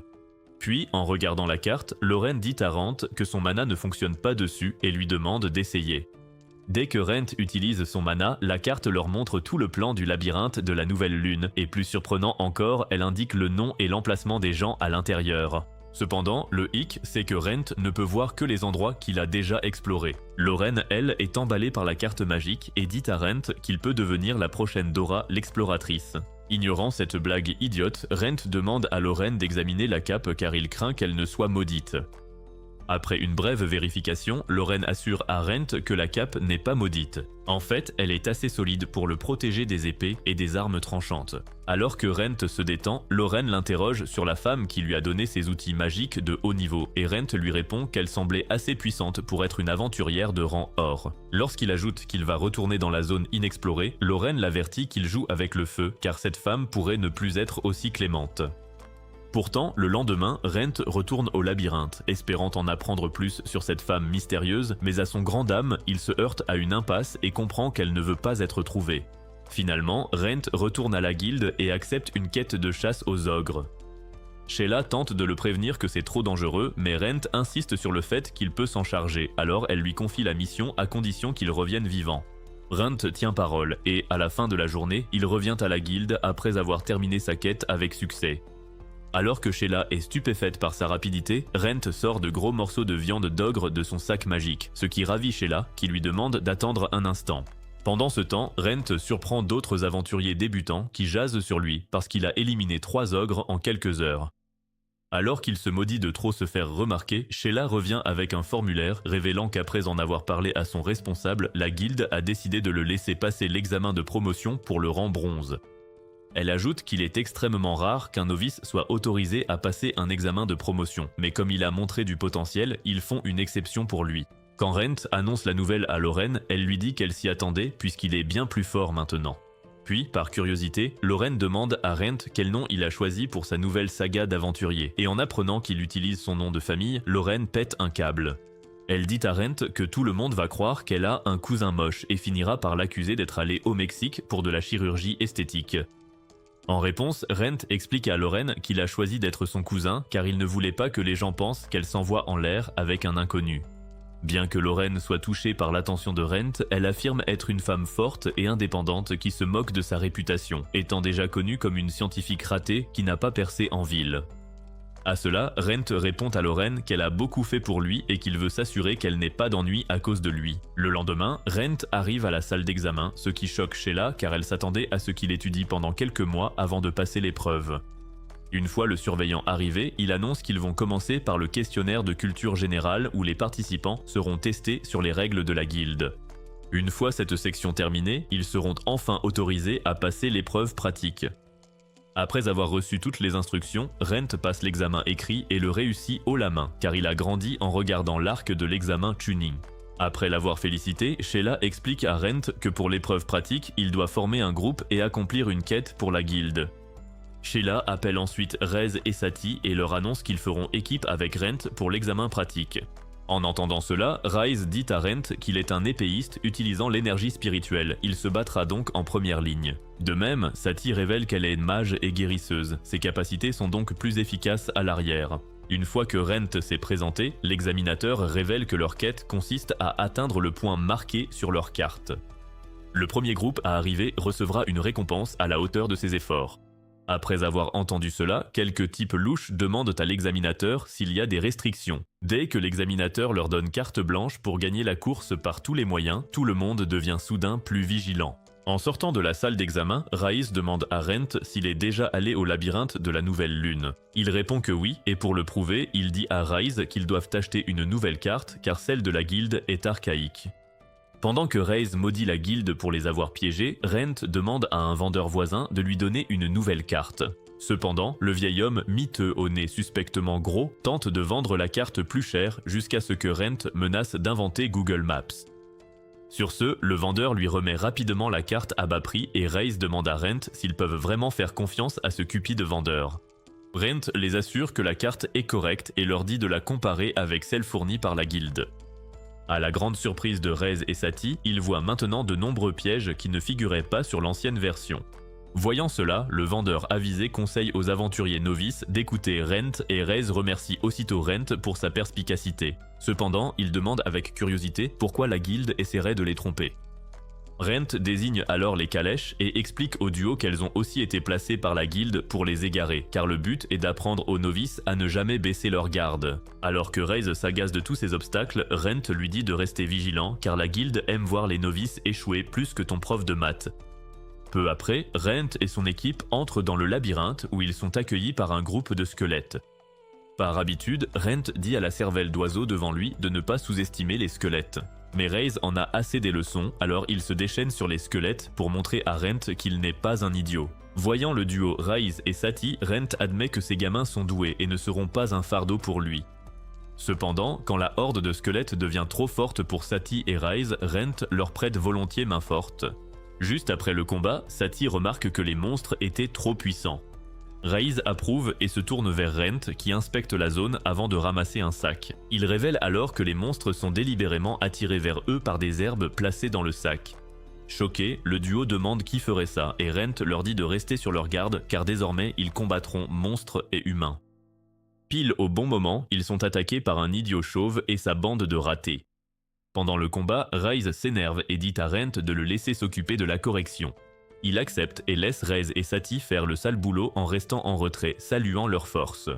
Puis, en regardant la carte, Lorraine dit à Rent que son mana ne fonctionne pas dessus et lui demande d'essayer. Dès que Rent utilise son mana, la carte leur montre tout le plan du labyrinthe de la nouvelle lune, et plus surprenant encore, elle indique le nom et l'emplacement des gens à l'intérieur. Cependant, le hic, c'est que Rent ne peut voir que les endroits qu'il a déjà explorés. Lorraine, elle, est emballée par la carte magique et dit à Rent qu'il peut devenir la prochaine Dora l'exploratrice. Ignorant cette blague idiote, Rent demande à Lorraine d'examiner la cape car il craint qu'elle ne soit maudite. Après une brève vérification, Lorraine assure à Rent que la cape n'est pas maudite. En fait, elle est assez solide pour le protéger des épées et des armes tranchantes. Alors que Rent se détend, Lorraine l'interroge sur la femme qui lui a donné ses outils magiques de haut niveau et Rent lui répond qu'elle semblait assez puissante pour être une aventurière de rang or. Lorsqu'il ajoute qu'il va retourner dans la zone inexplorée, Lorraine l'avertit qu'il joue avec le feu car cette femme pourrait ne plus être aussi clémente. Pourtant, le lendemain, Rent retourne au labyrinthe, espérant en apprendre plus sur cette femme mystérieuse, mais à son grand dam, il se heurte à une impasse et comprend qu'elle ne veut pas être trouvée. Finalement, Rent retourne à la guilde et accepte une quête de chasse aux ogres. Sheila tente de le prévenir que c'est trop dangereux, mais Rent insiste sur le fait qu'il peut s'en charger, alors elle lui confie la mission à condition qu'il revienne vivant. Rent tient parole et, à la fin de la journée, il revient à la guilde après avoir terminé sa quête avec succès. Alors que Sheila est stupéfaite par sa rapidité, Rent sort de gros morceaux de viande d'ogre de son sac magique, ce qui ravit Sheila, qui lui demande d'attendre un instant. Pendant ce temps, Rent surprend d'autres aventuriers débutants qui jasent sur lui parce qu'il a éliminé 3 ogres en quelques heures. Alors qu'il se maudit de trop se faire remarquer, Sheila revient avec un formulaire révélant qu'après en avoir parlé à son responsable, la guilde a décidé de le laisser passer l'examen de promotion pour le rang bronze. Elle ajoute qu'il est extrêmement rare qu'un novice soit autorisé à passer un examen de promotion, mais comme il a montré du potentiel, ils font une exception pour lui. Quand Rent annonce la nouvelle à Lorraine, elle lui dit qu'elle s'y attendait puisqu'il est bien plus fort maintenant. Puis, par curiosité, Lorraine demande à Rent quel nom il a choisi pour sa nouvelle saga d'aventurier, et en apprenant qu'il utilise son nom de famille, Lorraine pète un câble. Elle dit à Rent que tout le monde va croire qu'elle a un cousin moche et finira par l'accuser d'être allée au Mexique pour de la chirurgie esthétique. En réponse, Rent explique à Lorraine qu'il a choisi d'être son cousin car il ne voulait pas que les gens pensent qu'elle s'envoie en l'air avec un inconnu. Bien que Lorraine soit touchée par l'attention de Rent, elle affirme être une femme forte et indépendante qui se moque de sa réputation, étant déjà connue comme une scientifique ratée qui n'a pas percé en ville. À cela, Rent répond à Lorraine qu'elle a beaucoup fait pour lui et qu'il veut s'assurer qu'elle n'ait pas d'ennui à cause de lui. Le lendemain, Rent arrive à la salle d'examen, ce qui choque Sheila car elle s'attendait à ce qu'il étudie pendant quelques mois avant de passer l'épreuve. Une fois le surveillant arrivé, il annonce qu'ils vont commencer par le questionnaire de culture générale où les participants seront testés sur les règles de la guilde. Une fois cette section terminée, ils seront enfin autorisés à passer l'épreuve pratique. Après avoir reçu toutes les instructions, Rent passe l'examen écrit et le réussit haut la main, car il a grandi en regardant l'arc de l'examen tuning. Après l'avoir félicité, Sheila explique à Rent que pour l'épreuve pratique, il doit former un groupe et accomplir une quête pour la guilde. Sheila appelle ensuite Rez et Sati et leur annonce qu'ils feront équipe avec Rent pour l'examen pratique. En entendant cela, Rez dit à Rent qu'il est un épéiste utilisant l'énergie spirituelle, il se battra donc en première ligne. De même, Sati révèle qu'elle est mage et guérisseuse, ses capacités sont donc plus efficaces à l'arrière. Une fois que Rent s'est présenté, l'examinateur révèle que leur quête consiste à atteindre le point marqué sur leur carte. Le premier groupe à arriver recevra une récompense à la hauteur de ses efforts. Après avoir entendu cela, quelques types louches demandent à l'examinateur s'il y a des restrictions. Dès que l'examinateur leur donne carte blanche pour gagner la course par tous les moyens, tout le monde devient soudain plus vigilant. En sortant de la salle d'examen, Raïs demande à Rent s'il est déjà allé au labyrinthe de la Nouvelle Lune. Il répond que oui, et pour le prouver, il dit à Raïs qu'ils doivent acheter une nouvelle carte car celle de la guilde est archaïque. Pendant que Raïs maudit la guilde pour les avoir piégés, Rent demande à un vendeur voisin de lui donner une nouvelle carte. Cependant, le vieil homme miteux au nez suspectement gros tente de vendre la carte plus chère jusqu'à ce que Rent menace d'inventer Google Maps. Sur ce, le vendeur lui remet rapidement la carte à bas prix et Raïs demande à Rent s'ils peuvent vraiment faire confiance à ce cupide vendeur. Rent les assure que la carte est correcte et leur dit de la comparer avec celle fournie par la guilde. À la grande surprise de Rez et Sati, ils voient maintenant de nombreux pièges qui ne figuraient pas sur l'ancienne version. Voyant cela, le vendeur avisé conseille aux aventuriers novices d'écouter Rent et Rez remercie aussitôt Rent pour sa perspicacité. Cependant, il demande avec curiosité pourquoi la guilde essaierait de les tromper. Rent désigne alors les calèches et explique au duo qu'elles ont aussi été placées par la guilde pour les égarer, car le but est d'apprendre aux novices à ne jamais baisser leur garde. Alors que Rez s'agace de tous ces obstacles, Rent lui dit de rester vigilant, car la guilde aime voir les novices échouer plus que ton prof de maths. Peu après, Rent et son équipe entrent dans le labyrinthe où ils sont accueillis par un groupe de squelettes. Par habitude, Rent dit à la cervelle d'oiseau devant lui de ne pas sous-estimer les squelettes. Mais Rez en a assez des leçons, alors il se déchaîne sur les squelettes pour montrer à Rent qu'il n'est pas un idiot. Voyant le duo Raiz et Sati, Rent admet que ces gamins sont doués et ne seront pas un fardeau pour lui. Cependant, quand la horde de squelettes devient trop forte pour Sati et Raiz, Rent leur prête volontiers main forte. Juste après le combat, Sati remarque que les monstres étaient trop puissants. Raiz approuve et se tourne vers Rent qui inspecte la zone avant de ramasser un sac. Il révèle alors que les monstres sont délibérément attirés vers eux par des herbes placées dans le sac. Choqué, le duo demande qui ferait ça et Rent leur dit de rester sur leur garde car désormais ils combattront monstres et humains. Pile au bon moment, ils sont attaqués par un idiot chauve et sa bande de ratés. Pendant le combat, Raiz s'énerve et dit à Rent de le laisser s'occuper de la correction. Il accepte et laisse Rez et Sati faire le sale boulot en restant en retrait, saluant leur force.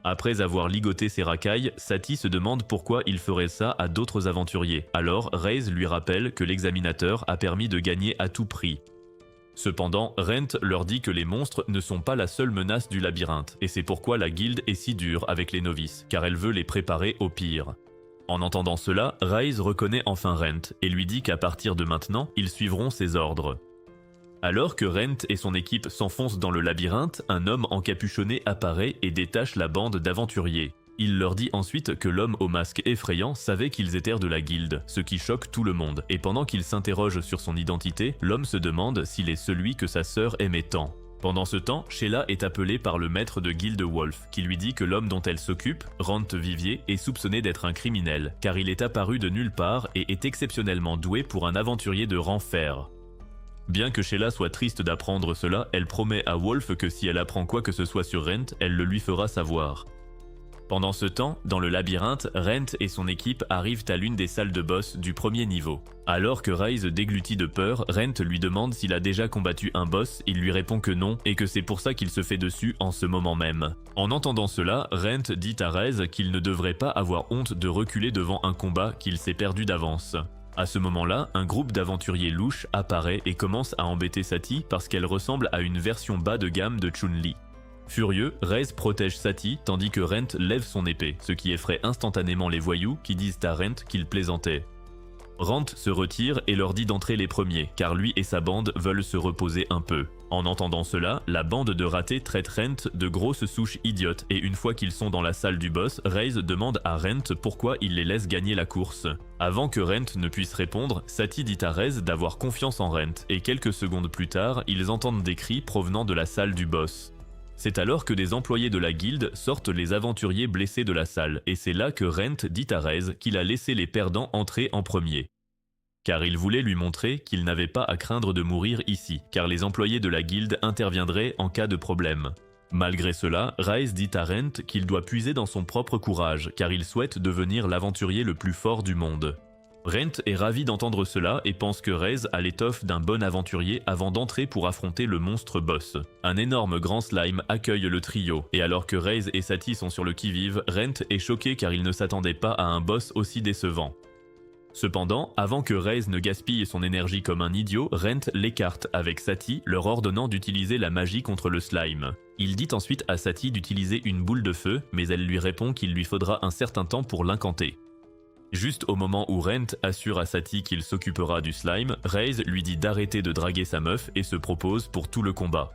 Après avoir ligoté ses racailles, Sati se demande pourquoi il ferait ça à d'autres aventuriers. Alors, Rez lui rappelle que l'examinateur a permis de gagner à tout prix. Cependant, Rent leur dit que les monstres ne sont pas la seule menace du labyrinthe, et c'est pourquoi la guilde est si dure avec les novices, car elle veut les préparer au pire. En entendant cela, Raiz reconnaît enfin Rent et lui dit qu'à partir de maintenant, ils suivront ses ordres. Alors que Rent et son équipe s'enfoncent dans le labyrinthe, un homme encapuchonné apparaît et détache la bande d'aventuriers. Il leur dit ensuite que l'homme au masque effrayant savait qu'ils étaient de la guilde, ce qui choque tout le monde, et pendant qu'il s'interroge sur son identité, l'homme se demande s'il est celui que sa sœur aimait tant. Pendant ce temps, Sheila est appelée par le maître de guilde Wolf, qui lui dit que l'homme dont elle s'occupe, Rent Vivier, est soupçonné d'être un criminel, car il est apparu de nulle part et est exceptionnellement doué pour un aventurier de rang fer. Bien que Sheila soit triste d'apprendre cela, elle promet à Wolf que si elle apprend quoi que ce soit sur Rent, elle le lui fera savoir. Pendant ce temps, dans le labyrinthe, Rent et son équipe arrivent à l'une des salles de boss du premier niveau. Alors que Raiz déglutit de peur, Rent lui demande s'il a déjà combattu un boss, il lui répond que non et que c'est pour ça qu'il se fait dessus en ce moment même. En entendant cela, Rent dit à Raiz qu'il ne devrait pas avoir honte de reculer devant un combat qu'il s'est perdu d'avance. À ce moment-là, un groupe d'aventuriers louches apparaît et commence à embêter Sati parce qu'elle ressemble à une version bas de gamme de Chun-Li. Furieux, Rez protège Sati tandis que Rent lève son épée, ce qui effraie instantanément les voyous qui disent à Rent qu'il plaisantait. Rent se retire et leur dit d'entrer les premiers, car lui et sa bande veulent se reposer un peu. En entendant cela, la bande de ratés traite Rent de grosse souche idiote et une fois qu'ils sont dans la salle du boss, Raze demande à Rent pourquoi il les laisse gagner la course. Avant que Rent ne puisse répondre, Satie dit à Raze d'avoir confiance en Rent et quelques secondes plus tard, ils entendent des cris provenant de la salle du boss. C'est alors que des employés de la guilde sortent les aventuriers blessés de la salle et c'est là que Rent dit à Raze qu'il a laissé les perdants entrer en premier. Car il voulait lui montrer qu'il n'avait pas à craindre de mourir ici, car les employés de la guilde interviendraient en cas de problème. Malgré cela, Raze dit à Rent qu'il doit puiser dans son propre courage, car il souhaite devenir l'aventurier le plus fort du monde. Rent est ravi d'entendre cela et pense que Raze a l'étoffe d'un bon aventurier avant d'entrer pour affronter le monstre boss. Un énorme grand slime accueille le trio, et alors que Raze et Satie sont sur le qui-vive, Rent est choqué car il ne s'attendait pas à un boss aussi décevant. Cependant, avant que Raze ne gaspille son énergie comme un idiot, Rent l'écarte avec Satie, leur ordonnant d'utiliser la magie contre le slime. Il dit ensuite à Satie d'utiliser une boule de feu, mais elle lui répond qu'il lui faudra un certain temps pour l'incanter. Juste au moment où Rent assure à Satie qu'il s'occupera du slime, Raze lui dit d'arrêter de draguer sa meuf et se propose pour tout le combat.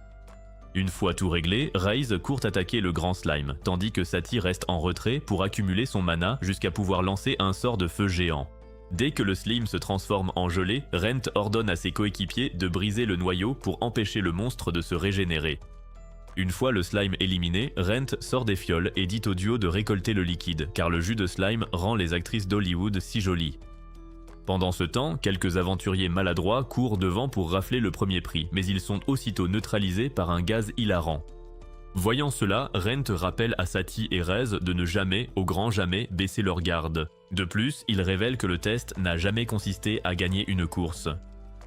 Une fois tout réglé, Raze court attaquer le grand slime, tandis que Satie reste en retrait pour accumuler son mana jusqu'à pouvoir lancer un sort de feu géant. Dès que le slime se transforme en gelée, Rent ordonne à ses coéquipiers de briser le noyau pour empêcher le monstre de se régénérer. Une fois le slime éliminé, Rent sort des fioles et dit au duo de récolter le liquide, car le jus de slime rend les actrices d'Hollywood si jolies. Pendant ce temps, quelques aventuriers maladroits courent devant pour rafler le premier prix, mais ils sont aussitôt neutralisés par un gaz hilarant. Voyant cela, Rent rappelle à Satie et Raze de ne jamais, au grand jamais, baisser leur garde. De plus, il révèle que le test n'a jamais consisté à gagner une course.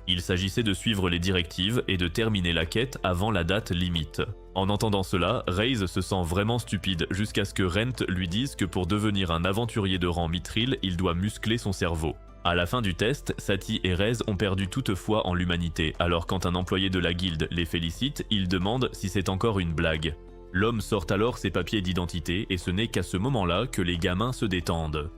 Il s'agissait de suivre les directives et de terminer la quête avant la date limite. En entendant cela, Raze se sent vraiment stupide jusqu'à ce que Rent lui dise que pour devenir un aventurier de rang mithril, il doit muscler son cerveau. À la fin du test, Satie et Raze ont perdu toute foi en l'humanité, alors quand un employé de la guilde les félicite, il demande si c'est encore une blague. L'homme sort alors ses papiers d'identité et ce n'est qu'à ce moment-là que les gamins se détendent.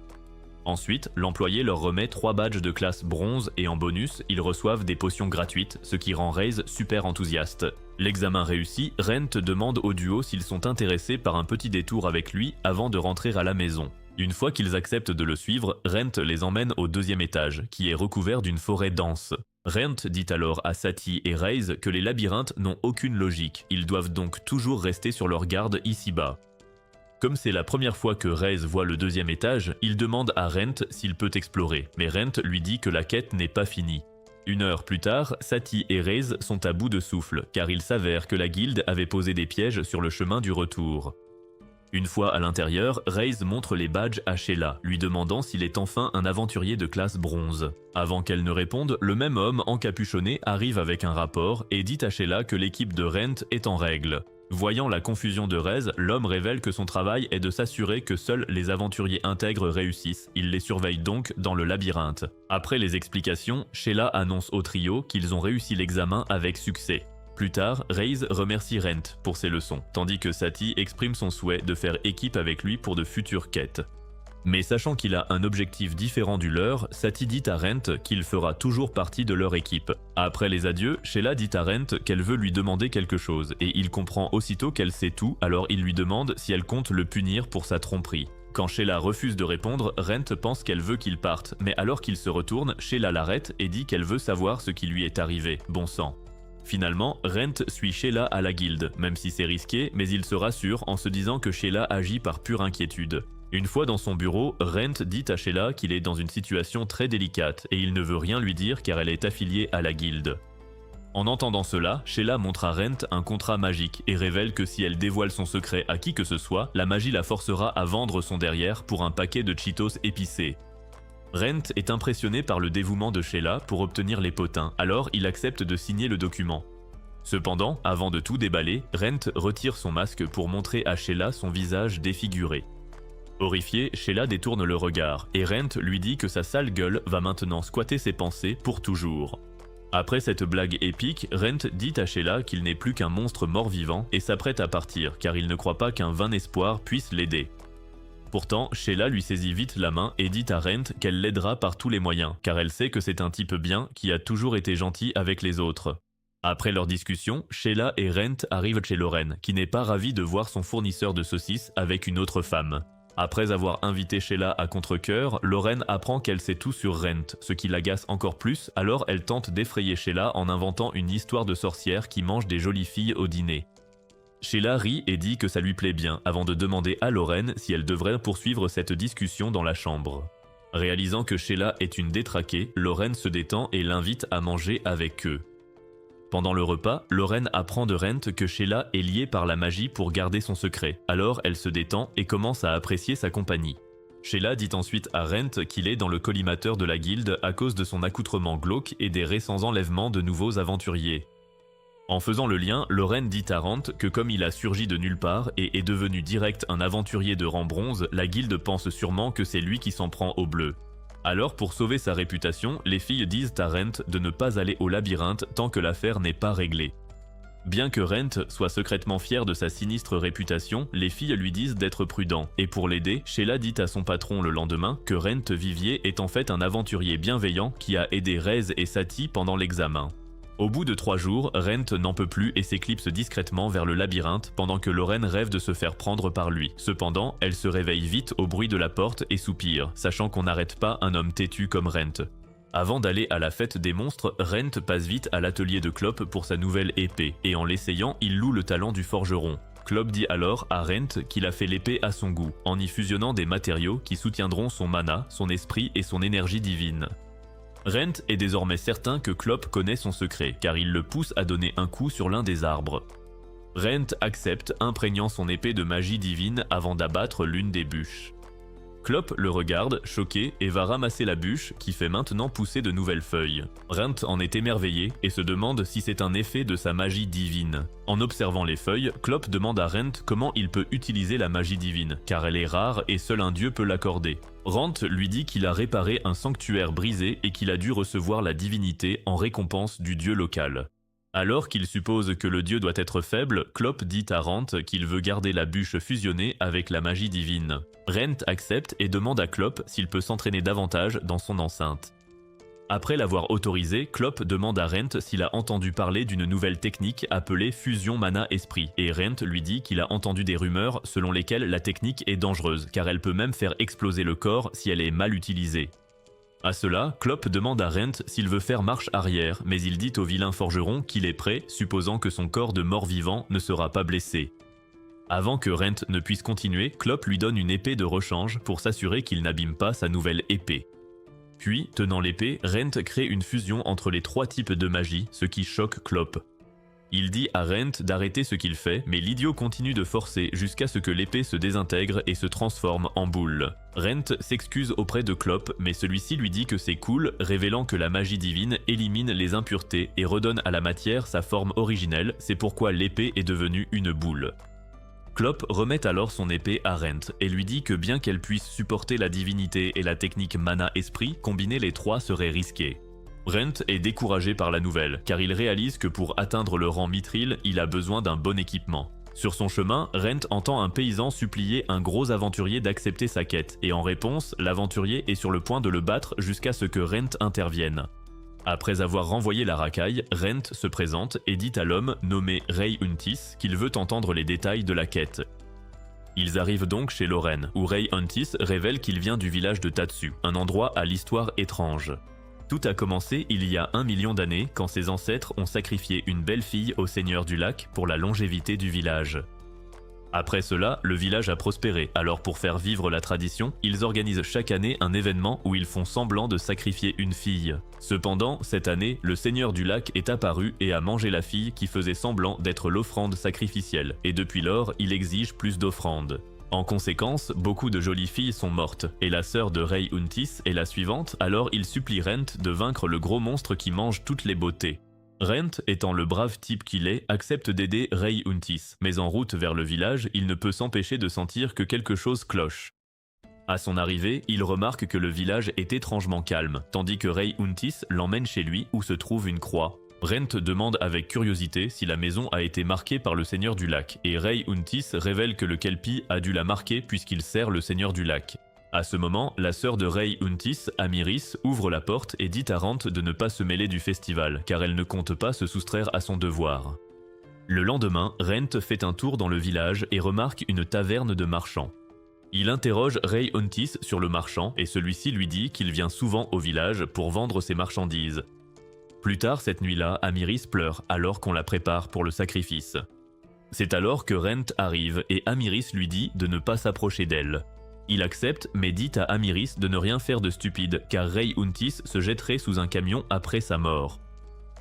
Ensuite, l'employé leur remet 3 badges de classe bronze et en bonus, ils reçoivent des potions gratuites, ce qui rend Raze super enthousiaste. L'examen réussi, Rent demande au duo s'ils sont intéressés par un petit détour avec lui avant de rentrer à la maison. Une fois qu'ils acceptent de le suivre, Rent les emmène au 2e étage, qui est recouvert d'une forêt dense. Rent dit alors à Satie et Raze que les labyrinthes n'ont aucune logique, ils doivent donc toujours rester sur leur garde ici-bas. Comme c'est la première fois que Raze voit le 2e étage, il demande à Rent s'il peut explorer, mais Rent lui dit que la quête n'est pas finie. Une heure plus tard, Satie et Raze sont à bout de souffle, car il s'avère que la guilde avait posé des pièges sur le chemin du retour. Une fois à l'intérieur, Raze montre les badges à Sheila, lui demandant s'il est enfin un aventurier de classe bronze. Avant qu'elle ne réponde, le même homme encapuchonné arrive avec un rapport et dit à Sheila que l'équipe de Rent est en règle. Voyant la confusion de Raze, l'homme révèle que son travail est de s'assurer que seuls les aventuriers intègres réussissent. Il les surveille donc dans le labyrinthe. Après les explications, Sheila annonce au trio qu'ils ont réussi l'examen avec succès. Plus tard, Raze remercie Rent pour ses leçons, tandis que Satie exprime son souhait de faire équipe avec lui pour de futures quêtes. Mais sachant qu'il a un objectif différent du leur, Satie dit à Rent qu'il fera toujours partie de leur équipe. Après les adieux, Sheila dit à Rent qu'elle veut lui demander quelque chose, et il comprend aussitôt qu'elle sait tout, alors il lui demande si elle compte le punir pour sa tromperie. Quand Sheila refuse de répondre, Rent pense qu'elle veut qu'il parte, mais alors qu'il se retourne, Sheila l'arrête et dit qu'elle veut savoir ce qui lui est arrivé, bon sang. Finalement, Rent suit Sheila à la guilde, même si c'est risqué, mais il se rassure en se disant que Sheila agit par pure inquiétude. Une fois dans son bureau, Rent dit à Sheila qu'il est dans une situation très délicate et il ne veut rien lui dire car elle est affiliée à la guilde. En entendant cela, Sheila montre à Rent un contrat magique et révèle que si elle dévoile son secret à qui que ce soit, la magie la forcera à vendre son derrière pour un paquet de Cheetos épicés. Rent est impressionné par le dévouement de Sheila pour obtenir les potins, alors il accepte de signer le document. Cependant, avant de tout déballer, Rent retire son masque pour montrer à Sheila son visage défiguré. Horrifiée, Sheila détourne le regard, et Rent lui dit que sa sale gueule va maintenant squatter ses pensées pour toujours. Après cette blague épique, Rent dit à Sheila qu'il n'est plus qu'un monstre mort-vivant et s'apprête à partir, car il ne croit pas qu'un vain espoir puisse l'aider. Pourtant, Sheila lui saisit vite la main et dit à Rent qu'elle l'aidera par tous les moyens, car elle sait que c'est un type bien qui a toujours été gentil avec les autres. Après leur discussion, Sheila et Rent arrivent chez Lorraine, qui n'est pas ravie de voir son fournisseur de saucisses avec une autre femme. Après avoir invité Sheila à contre-cœur, Lorraine apprend qu'elle sait tout sur Rent, ce qui l'agace encore plus, alors elle tente d'effrayer Sheila en inventant une histoire de sorcière qui mange des jolies filles au dîner. Sheila rit et dit que ça lui plaît bien, avant de demander à Lorraine si elle devrait poursuivre cette discussion dans la chambre. Réalisant que Sheila est une détraquée, Lorraine se détend et l'invite à manger avec eux. Pendant le repas, Lorraine apprend de Rent que Sheila est liée par la magie pour garder son secret, alors elle se détend et commence à apprécier sa compagnie. Sheila dit ensuite à Rent qu'il est dans le collimateur de la guilde à cause de son accoutrement glauque et des récents enlèvements de nouveaux aventuriers. En faisant le lien, Lorraine dit à Rent que comme il a surgi de nulle part et est devenu direct un aventurier de rang bronze, la guilde pense sûrement que c'est lui qui s'en prend au bleu. Alors, pour sauver sa réputation, les filles disent à Rent de ne pas aller au labyrinthe tant que l'affaire n'est pas réglée. Bien que Rent soit secrètement fier de sa sinistre réputation, les filles lui disent d'être prudent, et pour l'aider, Sheila dit à son patron le lendemain que Rent Vivier est en fait un aventurier bienveillant qui a aidé Rez et Satie pendant l'examen. Au bout de 3 jours, Rent n'en peut plus et s'éclipse discrètement vers le labyrinthe pendant que Lorraine rêve de se faire prendre par lui. Cependant, elle se réveille vite au bruit de la porte et soupire, sachant qu'on n'arrête pas un homme têtu comme Rent. Avant d'aller à la fête des monstres, Rent passe vite à l'atelier de Clop pour sa nouvelle épée, et en l'essayant, il loue le talent du forgeron. Clop dit alors à Rent qu'il a fait l'épée à son goût, en y fusionnant des matériaux qui soutiendront son mana, son esprit et son énergie divine. Rent est désormais certain que Clop connaît son secret, car il le pousse à donner un coup sur l'un des arbres. Rent accepte, imprégnant son épée de magie divine avant d'abattre l'une des bûches. Clop le regarde, choqué, et va ramasser la bûche qui fait maintenant pousser de nouvelles feuilles. Rent en est émerveillé et se demande si c'est un effet de sa magie divine. En observant les feuilles, Clop demande à Rent comment il peut utiliser la magie divine, car elle est rare et seul un dieu peut l'accorder. Rent lui dit qu'il a réparé un sanctuaire brisé et qu'il a dû recevoir la divinité en récompense du dieu local. Alors qu'il suppose que le dieu doit être faible, Clop dit à Rent qu'il veut garder la bûche fusionnée avec la magie divine. Rent accepte et demande à Clop s'il peut s'entraîner davantage dans son enceinte. Après l'avoir autorisé, Clop demande à Rent s'il a entendu parler d'une nouvelle technique appelée fusion mana-esprit, et Rent lui dit qu'il a entendu des rumeurs selon lesquelles la technique est dangereuse, car elle peut même faire exploser le corps si elle est mal utilisée. À cela, Clop demande à Rent s'il veut faire marche arrière, mais il dit au vilain forgeron qu'il est prêt, supposant que son corps de mort-vivant ne sera pas blessé. Avant que Rent ne puisse continuer, Clop lui donne une épée de rechange pour s'assurer qu'il n'abîme pas sa nouvelle épée. Puis, tenant l'épée, Rent crée une fusion entre les 3 types de magie, ce qui choque Clop. Il dit à Rent d'arrêter ce qu'il fait, mais l'idiot continue de forcer jusqu'à ce que l'épée se désintègre et se transforme en boule. Rent s'excuse auprès de Clop, mais celui-ci lui dit que c'est cool, révélant que la magie divine élimine les impuretés et redonne à la matière sa forme originelle, c'est pourquoi l'épée est devenue une boule. Clop remet alors son épée à Rent et lui dit que bien qu'elle puisse supporter la divinité et la technique mana-esprit, combiner les 3 serait risqué. Rent est découragé par la nouvelle, car il réalise que pour atteindre le rang mithril, il a besoin d'un bon équipement. Sur son chemin, Rent entend un paysan supplier un gros aventurier d'accepter sa quête, et en réponse, l'aventurier est sur le point de le battre jusqu'à ce que Rent intervienne. Après avoir renvoyé la racaille, Rent se présente et dit à l'homme nommé Ray Untis qu'il veut entendre les détails de la quête. Ils arrivent donc chez Lorraine, où Ray Untis révèle qu'il vient du village de Tatsu, un endroit à l'histoire étrange. Tout a commencé il y a 1 million d'années quand ses ancêtres ont sacrifié une belle fille au seigneur du lac pour la longévité du village. Après cela, le village a prospéré, alors pour faire vivre la tradition, ils organisent chaque année un événement où ils font semblant de sacrifier une fille. Cependant, cette année, le seigneur du lac est apparu et a mangé la fille qui faisait semblant d'être l'offrande sacrificielle, et depuis lors, il exige plus d'offrandes. En conséquence, beaucoup de jolies filles sont mortes, et la sœur de Ray Untis est la suivante, alors il supplie Rent de vaincre le gros monstre qui mange toutes les beautés. Rent, étant le brave type qu'il est, accepte d'aider Ray Untis, mais en route vers le village, il ne peut s'empêcher de sentir que quelque chose cloche. À son arrivée, il remarque que le village est étrangement calme, tandis que Ray Untis l'emmène chez lui où se trouve une croix. Rent demande avec curiosité si la maison a été marquée par le seigneur du lac, et Ray Untis révèle que le Kelpie a dû la marquer puisqu'il sert le seigneur du lac. À ce moment, la sœur de Ray Untis, Amiris, ouvre la porte et dit à Rent de ne pas se mêler du festival, car elle ne compte pas se soustraire à son devoir. Le lendemain, Rent fait un tour dans le village et remarque une taverne de marchands. Il interroge Ray Untis sur le marchand et celui-ci lui dit qu'il vient souvent au village pour vendre ses marchandises. Plus tard cette nuit-là, Amiris pleure alors qu'on la prépare pour le sacrifice. C'est alors que Rent arrive et Amiris lui dit de ne pas s'approcher d'elle. Il accepte mais dit à Amiris de ne rien faire de stupide car Ray Untis se jetterait sous un camion après sa mort.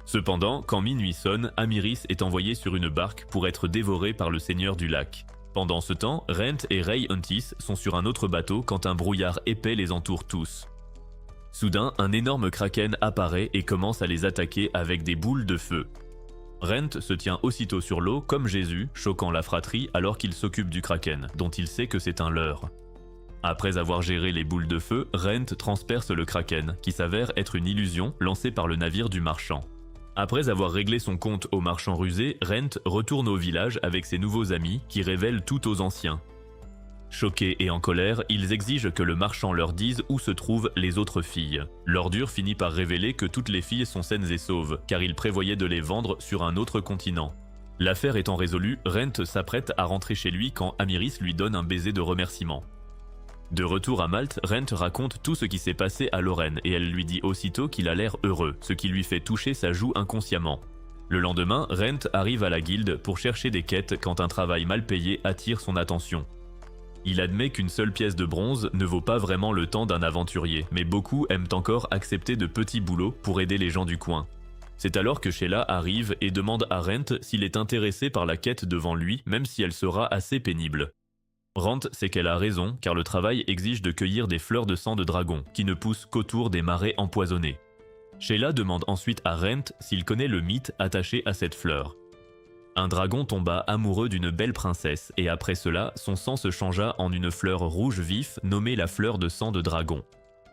Cependant, quand minuit sonne, Amiris est envoyé sur une barque pour être dévoré par le seigneur du lac. Pendant ce temps, Rent et Ray Untis sont sur un autre bateau quand un brouillard épais les entoure tous. Soudain, un énorme kraken apparaît et commence à les attaquer avec des boules de feu. Rent se tient aussitôt sur l'eau comme Jésus, choquant la fratrie alors qu'il s'occupe du kraken, dont il sait que c'est un leurre. Après avoir géré les boules de feu, Rent transperce le kraken, qui s'avère être une illusion lancée par le navire du marchand. Après avoir réglé son compte au marchand rusé, Rent retourne au village avec ses nouveaux amis qui révèlent tout aux anciens. Choqués et en colère, ils exigent que le marchand leur dise où se trouvent les autres filles. L'ordure finit par révéler que toutes les filles sont saines et sauves, car il prévoyait de les vendre sur un autre continent. L'affaire étant résolue, Rent s'apprête à rentrer chez lui quand Amiris lui donne un baiser de remerciement. De retour à Malte, Rent raconte tout ce qui s'est passé à Lorraine et elle lui dit aussitôt qu'il a l'air heureux, ce qui lui fait toucher sa joue inconsciemment. Le lendemain, Rent arrive à la guilde pour chercher des quêtes quand un travail mal payé attire son attention. Il admet qu'une seule pièce de bronze ne vaut pas vraiment le temps d'un aventurier, mais beaucoup aiment encore accepter de petits boulots pour aider les gens du coin. C'est alors que Sheila arrive et demande à Rent s'il est intéressé par la quête devant lui, même si elle sera assez pénible. Rent sait qu'elle a raison, car le travail exige de cueillir des fleurs de sang de dragon, qui ne poussent qu'autour des marais empoisonnés. Sheila demande ensuite à Rent s'il connaît le mythe attaché à cette fleur. Un dragon tomba amoureux d'une belle princesse, et après cela, son sang se changea en une fleur rouge vif nommée la fleur de sang de dragon.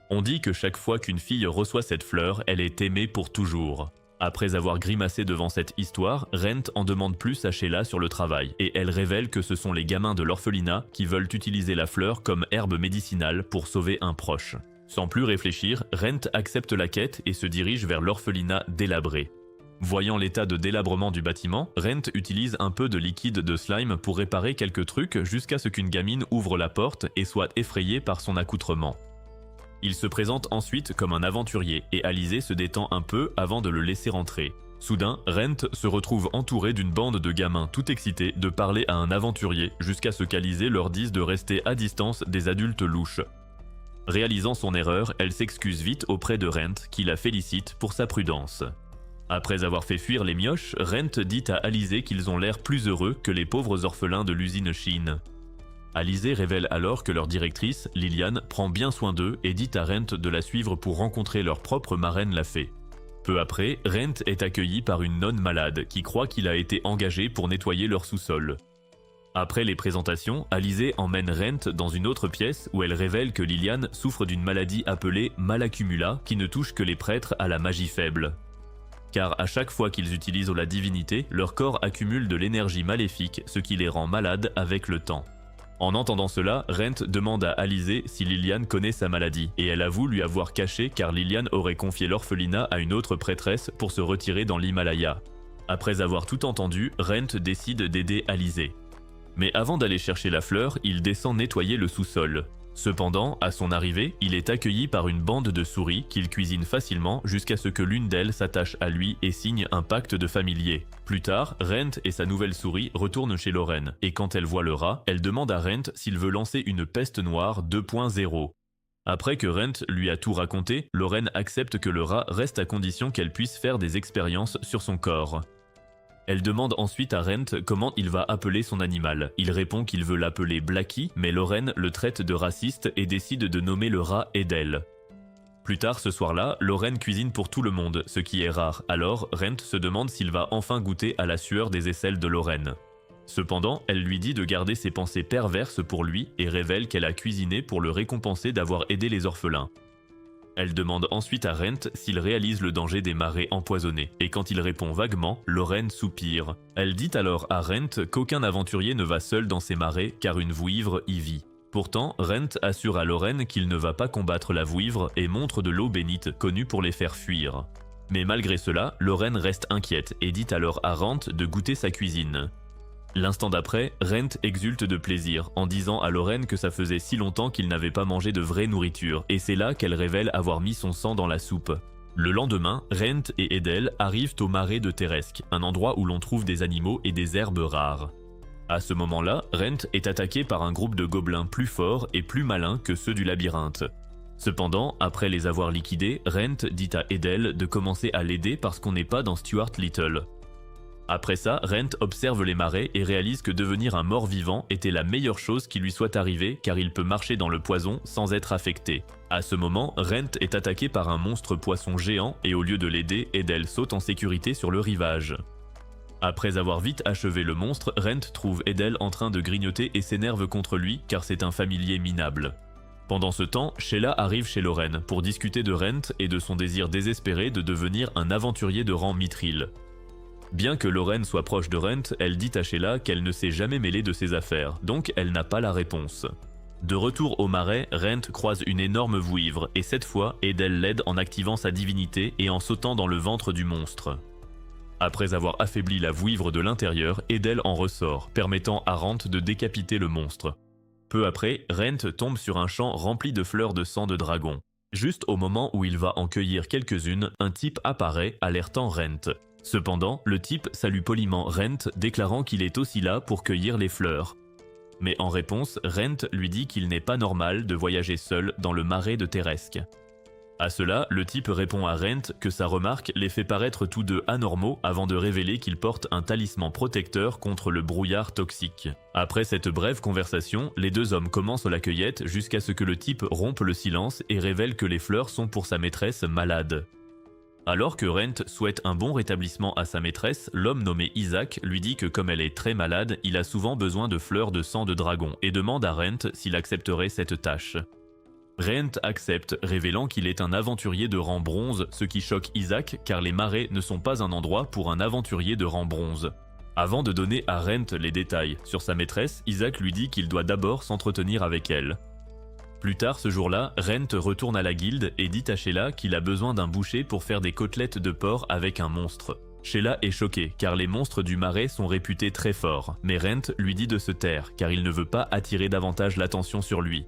On dit que chaque fois qu'une fille reçoit cette fleur, elle est aimée pour toujours. Après avoir grimacé devant cette histoire, Rent en demande plus à Sheila sur le travail, et elle révèle que ce sont les gamins de l'orphelinat qui veulent utiliser la fleur comme herbe médicinale pour sauver un proche. Sans plus réfléchir, Rent accepte la quête et se dirige vers l'orphelinat délabré. Voyant l'état de délabrement du bâtiment, Rent utilise un peu de liquide de slime pour réparer quelques trucs jusqu'à ce qu'une gamine ouvre la porte et soit effrayée par son accoutrement. Il se présente ensuite comme un aventurier et Alizé se détend un peu avant de le laisser rentrer. Soudain, Rent se retrouve entouré d'une bande de gamins tout excités de parler à un aventurier jusqu'à ce qu'Alizé leur dise de rester à distance des adultes louches. Réalisant son erreur, elle s'excuse vite auprès de Rent qui la félicite pour sa prudence. Après avoir fait fuir les mioches, Rent dit à Alizé qu'ils ont l'air plus heureux que les pauvres orphelins de l'usine Sheen. Alizé révèle alors que leur directrice, Liliane, prend bien soin d'eux et dit à Rent de la suivre pour rencontrer leur propre marraine la fée. Peu après, Rent est accueilli par une nonne malade qui croit qu'il a été engagé pour nettoyer leur sous-sol. Après les présentations, Alizé emmène Rent dans une autre pièce où elle révèle que Liliane souffre d'une maladie appelée malaccumula qui ne touche que les prêtres à la magie faible. Car à chaque fois qu'ils utilisent la divinité, leur corps accumule de l'énergie maléfique, ce qui les rend malades avec le temps. En entendant cela, Rent demande à Alizé si Liliane connaît sa maladie, et elle avoue lui avoir caché car Liliane aurait confié l'orphelinat à une autre prêtresse pour se retirer dans l'Himalaya. Après avoir tout entendu, Rent décide d'aider Alizé. Mais avant d'aller chercher la fleur, il descend nettoyer le sous-sol. Cependant, à son arrivée, il est accueilli par une bande de souris qu'il cuisine facilement jusqu'à ce que l'une d'elles s'attache à lui et signe un pacte de familier. Plus tard, Rent et sa nouvelle souris retournent chez Lorraine, et quand elle voit le rat, elle demande à Rent s'il veut lancer une peste noire 2.0. Après que Rent lui a tout raconté, Lorraine accepte que le rat reste à condition qu'elle puisse faire des expériences sur son corps. Elle demande ensuite à Rent comment il va appeler son animal. Il répond qu'il veut l'appeler Blackie, mais Lorraine le traite de raciste et décide de nommer le rat Edel. Plus tard ce soir-là, Lorraine cuisine pour tout le monde, ce qui est rare. Alors, Rent se demande s'il va enfin goûter à la sueur des aisselles de Lorraine. Cependant, elle lui dit de garder ses pensées perverses pour lui et révèle qu'elle a cuisiné pour le récompenser d'avoir aidé les orphelins. Elle demande ensuite à Rent s'il réalise le danger des marais empoisonnés, et quand il répond vaguement, Lorraine soupire. Elle dit alors à Rent qu'aucun aventurier ne va seul dans ces marais car une vouivre y vit. Pourtant, Rent assure à Lorraine qu'il ne va pas combattre la vouivre et montre de l'eau bénite connue pour les faire fuir. Mais malgré cela, Lorraine reste inquiète et dit alors à Rent de goûter sa cuisine. L'instant d'après, Rent exulte de plaisir en disant à Lorraine que ça faisait si longtemps qu'il n'avait pas mangé de vraie nourriture et c'est là qu'elle révèle avoir mis son sang dans la soupe. Le lendemain, Rent et Edel arrivent au marais de Teresk, un endroit où l'on trouve des animaux et des herbes rares. À ce moment-là, Rent est attaqué par un groupe de gobelins plus forts et plus malins que ceux du labyrinthe. Cependant, après les avoir liquidés, Rent dit à Edel de commencer à l'aider parce qu'on n'est pas dans Stuart Little. Après ça, Rent observe les marais et réalise que devenir un mort-vivant était la meilleure chose qui lui soit arrivée car il peut marcher dans le poison sans être affecté. À ce moment, Rent est attaqué par un monstre poisson géant et au lieu de l'aider, Edel saute en sécurité sur le rivage. Après avoir vite achevé le monstre, Rent trouve Edel en train de grignoter et s'énerve contre lui car c'est un familier minable. Pendant ce temps, Sheila arrive chez Lorraine pour discuter de Rent et de son désir désespéré de devenir un aventurier de rang mithril. Bien que Lorraine soit proche de Rent, elle dit à Sheila qu'elle ne s'est jamais mêlée de ses affaires, donc elle n'a pas la réponse. De retour au marais, Rent croise une énorme vouivre et cette fois, Edel l'aide en activant sa divinité et en sautant dans le ventre du monstre. Après avoir affaibli la vouivre de l'intérieur, Edel en ressort, permettant à Rent de décapiter le monstre. Peu après, Rent tombe sur un champ rempli de fleurs de sang de dragon. Juste au moment où il va en cueillir quelques-unes, un type apparaît, alertant Rent. Cependant, le type salue poliment Rent, déclarant qu'il est aussi là pour cueillir les fleurs. Mais en réponse, Rent lui dit qu'il n'est pas normal de voyager seul dans le marais de Teresk. À cela, le type répond à Rent que sa remarque les fait paraître tous deux anormaux avant de révéler qu'il porte un talisman protecteur contre le brouillard toxique. Après cette brève conversation, les deux hommes commencent la cueillette jusqu'à ce que le type rompe le silence et révèle que les fleurs sont pour sa maîtresse malade. Alors que Rent souhaite un bon rétablissement à sa maîtresse, l'homme nommé Isaac lui dit que comme elle est très malade, il a souvent besoin de fleurs de sang de dragon et demande à Rent s'il accepterait cette tâche. Rent accepte, révélant qu'il est un aventurier de rang bronze, ce qui choque Isaac car les marais ne sont pas un endroit pour un aventurier de rang bronze. Avant de donner à Rent les détails sur sa maîtresse, Isaac lui dit qu'il doit d'abord s'entretenir avec elle. Plus tard ce jour-là, Rent retourne à la guilde et dit à Sheila qu'il a besoin d'un boucher pour faire des côtelettes de porc avec un monstre. Sheila est choquée car les monstres du marais sont réputés très forts, mais Rent lui dit de se taire car il ne veut pas attirer davantage l'attention sur lui.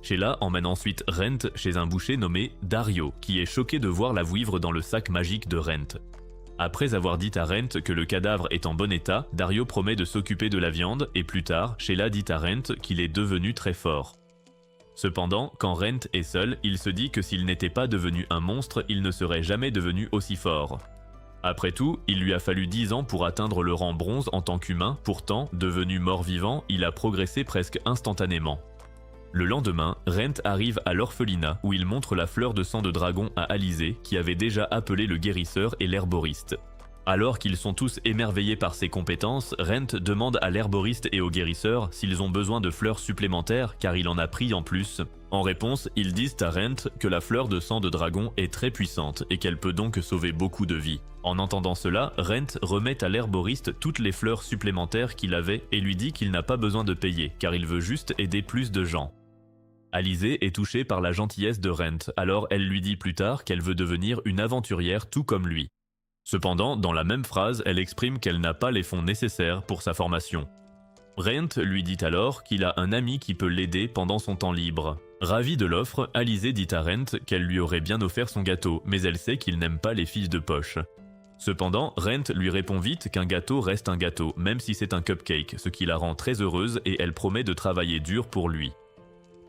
Sheila emmène ensuite Rent chez un boucher nommé Dario, qui est choqué de voir la vouivre dans le sac magique de Rent. Après avoir dit à Rent que le cadavre est en bon état, Dario promet de s'occuper de la viande et plus tard, Sheila dit à Rent qu'il est devenu très fort. Cependant, quand Rent est seul, il se dit que s'il n'était pas devenu un monstre, il ne serait jamais devenu aussi fort. Après tout, il lui a fallu 10 ans pour atteindre le rang bronze en tant qu'humain, pourtant, devenu mort-vivant, il a progressé presque instantanément. Le lendemain, Rent arrive à l'orphelinat où il montre la fleur de sang de dragon à Alizé qui avait déjà appelé le guérisseur et l'herboriste. Alors qu'ils sont tous émerveillés par ses compétences, Rent demande à l'herboriste et au guérisseur s'ils ont besoin de fleurs supplémentaires car il en a pris en plus. En réponse, ils disent à Rent que la fleur de sang de dragon est très puissante et qu'elle peut donc sauver beaucoup de vies. En entendant cela, Rent remet à l'herboriste toutes les fleurs supplémentaires qu'il avait et lui dit qu'il n'a pas besoin de payer car il veut juste aider plus de gens. Alizé est touchée par la gentillesse de Rent, alors elle lui dit plus tard qu'elle veut devenir une aventurière tout comme lui. Cependant, dans la même phrase, elle exprime qu'elle n'a pas les fonds nécessaires pour sa formation. Rent lui dit alors qu'il a un ami qui peut l'aider pendant son temps libre. Ravie de l'offre, Alizé dit à Rent qu'elle lui aurait bien offert son gâteau, mais elle sait qu'il n'aime pas les filles de poche. Cependant, Rent lui répond vite qu'un gâteau reste un gâteau, même si c'est un cupcake, ce qui la rend très heureuse et elle promet de travailler dur pour lui.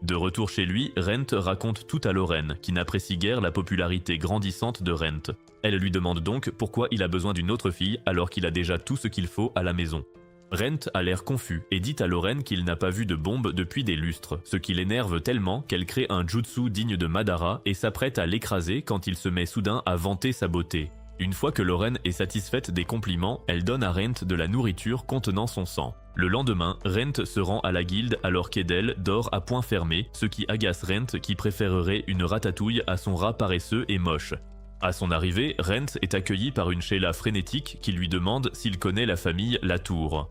De retour chez lui, Rent raconte tout à Lorraine, qui n'apprécie guère la popularité grandissante de Rent. Elle lui demande donc pourquoi il a besoin d'une autre fille alors qu'il a déjà tout ce qu'il faut à la maison. Rent a l'air confus et dit à Lorraine qu'il n'a pas vu de bombe depuis des lustres, ce qui l'énerve tellement qu'elle crée un jutsu digne de Madara et s'apprête à l'écraser quand il se met soudain à vanter sa beauté. Une fois que Lorraine est satisfaite des compliments, elle donne à Rent de la nourriture contenant son sang. Le lendemain, Rent se rend à la guilde alors qu'Edel dort à point fermé, ce qui agace Rent qui préférerait une ratatouille à son rat paresseux et moche. À son arrivée, Rent est accueilli par une Sheila frénétique qui lui demande s'il connaît la famille Latour.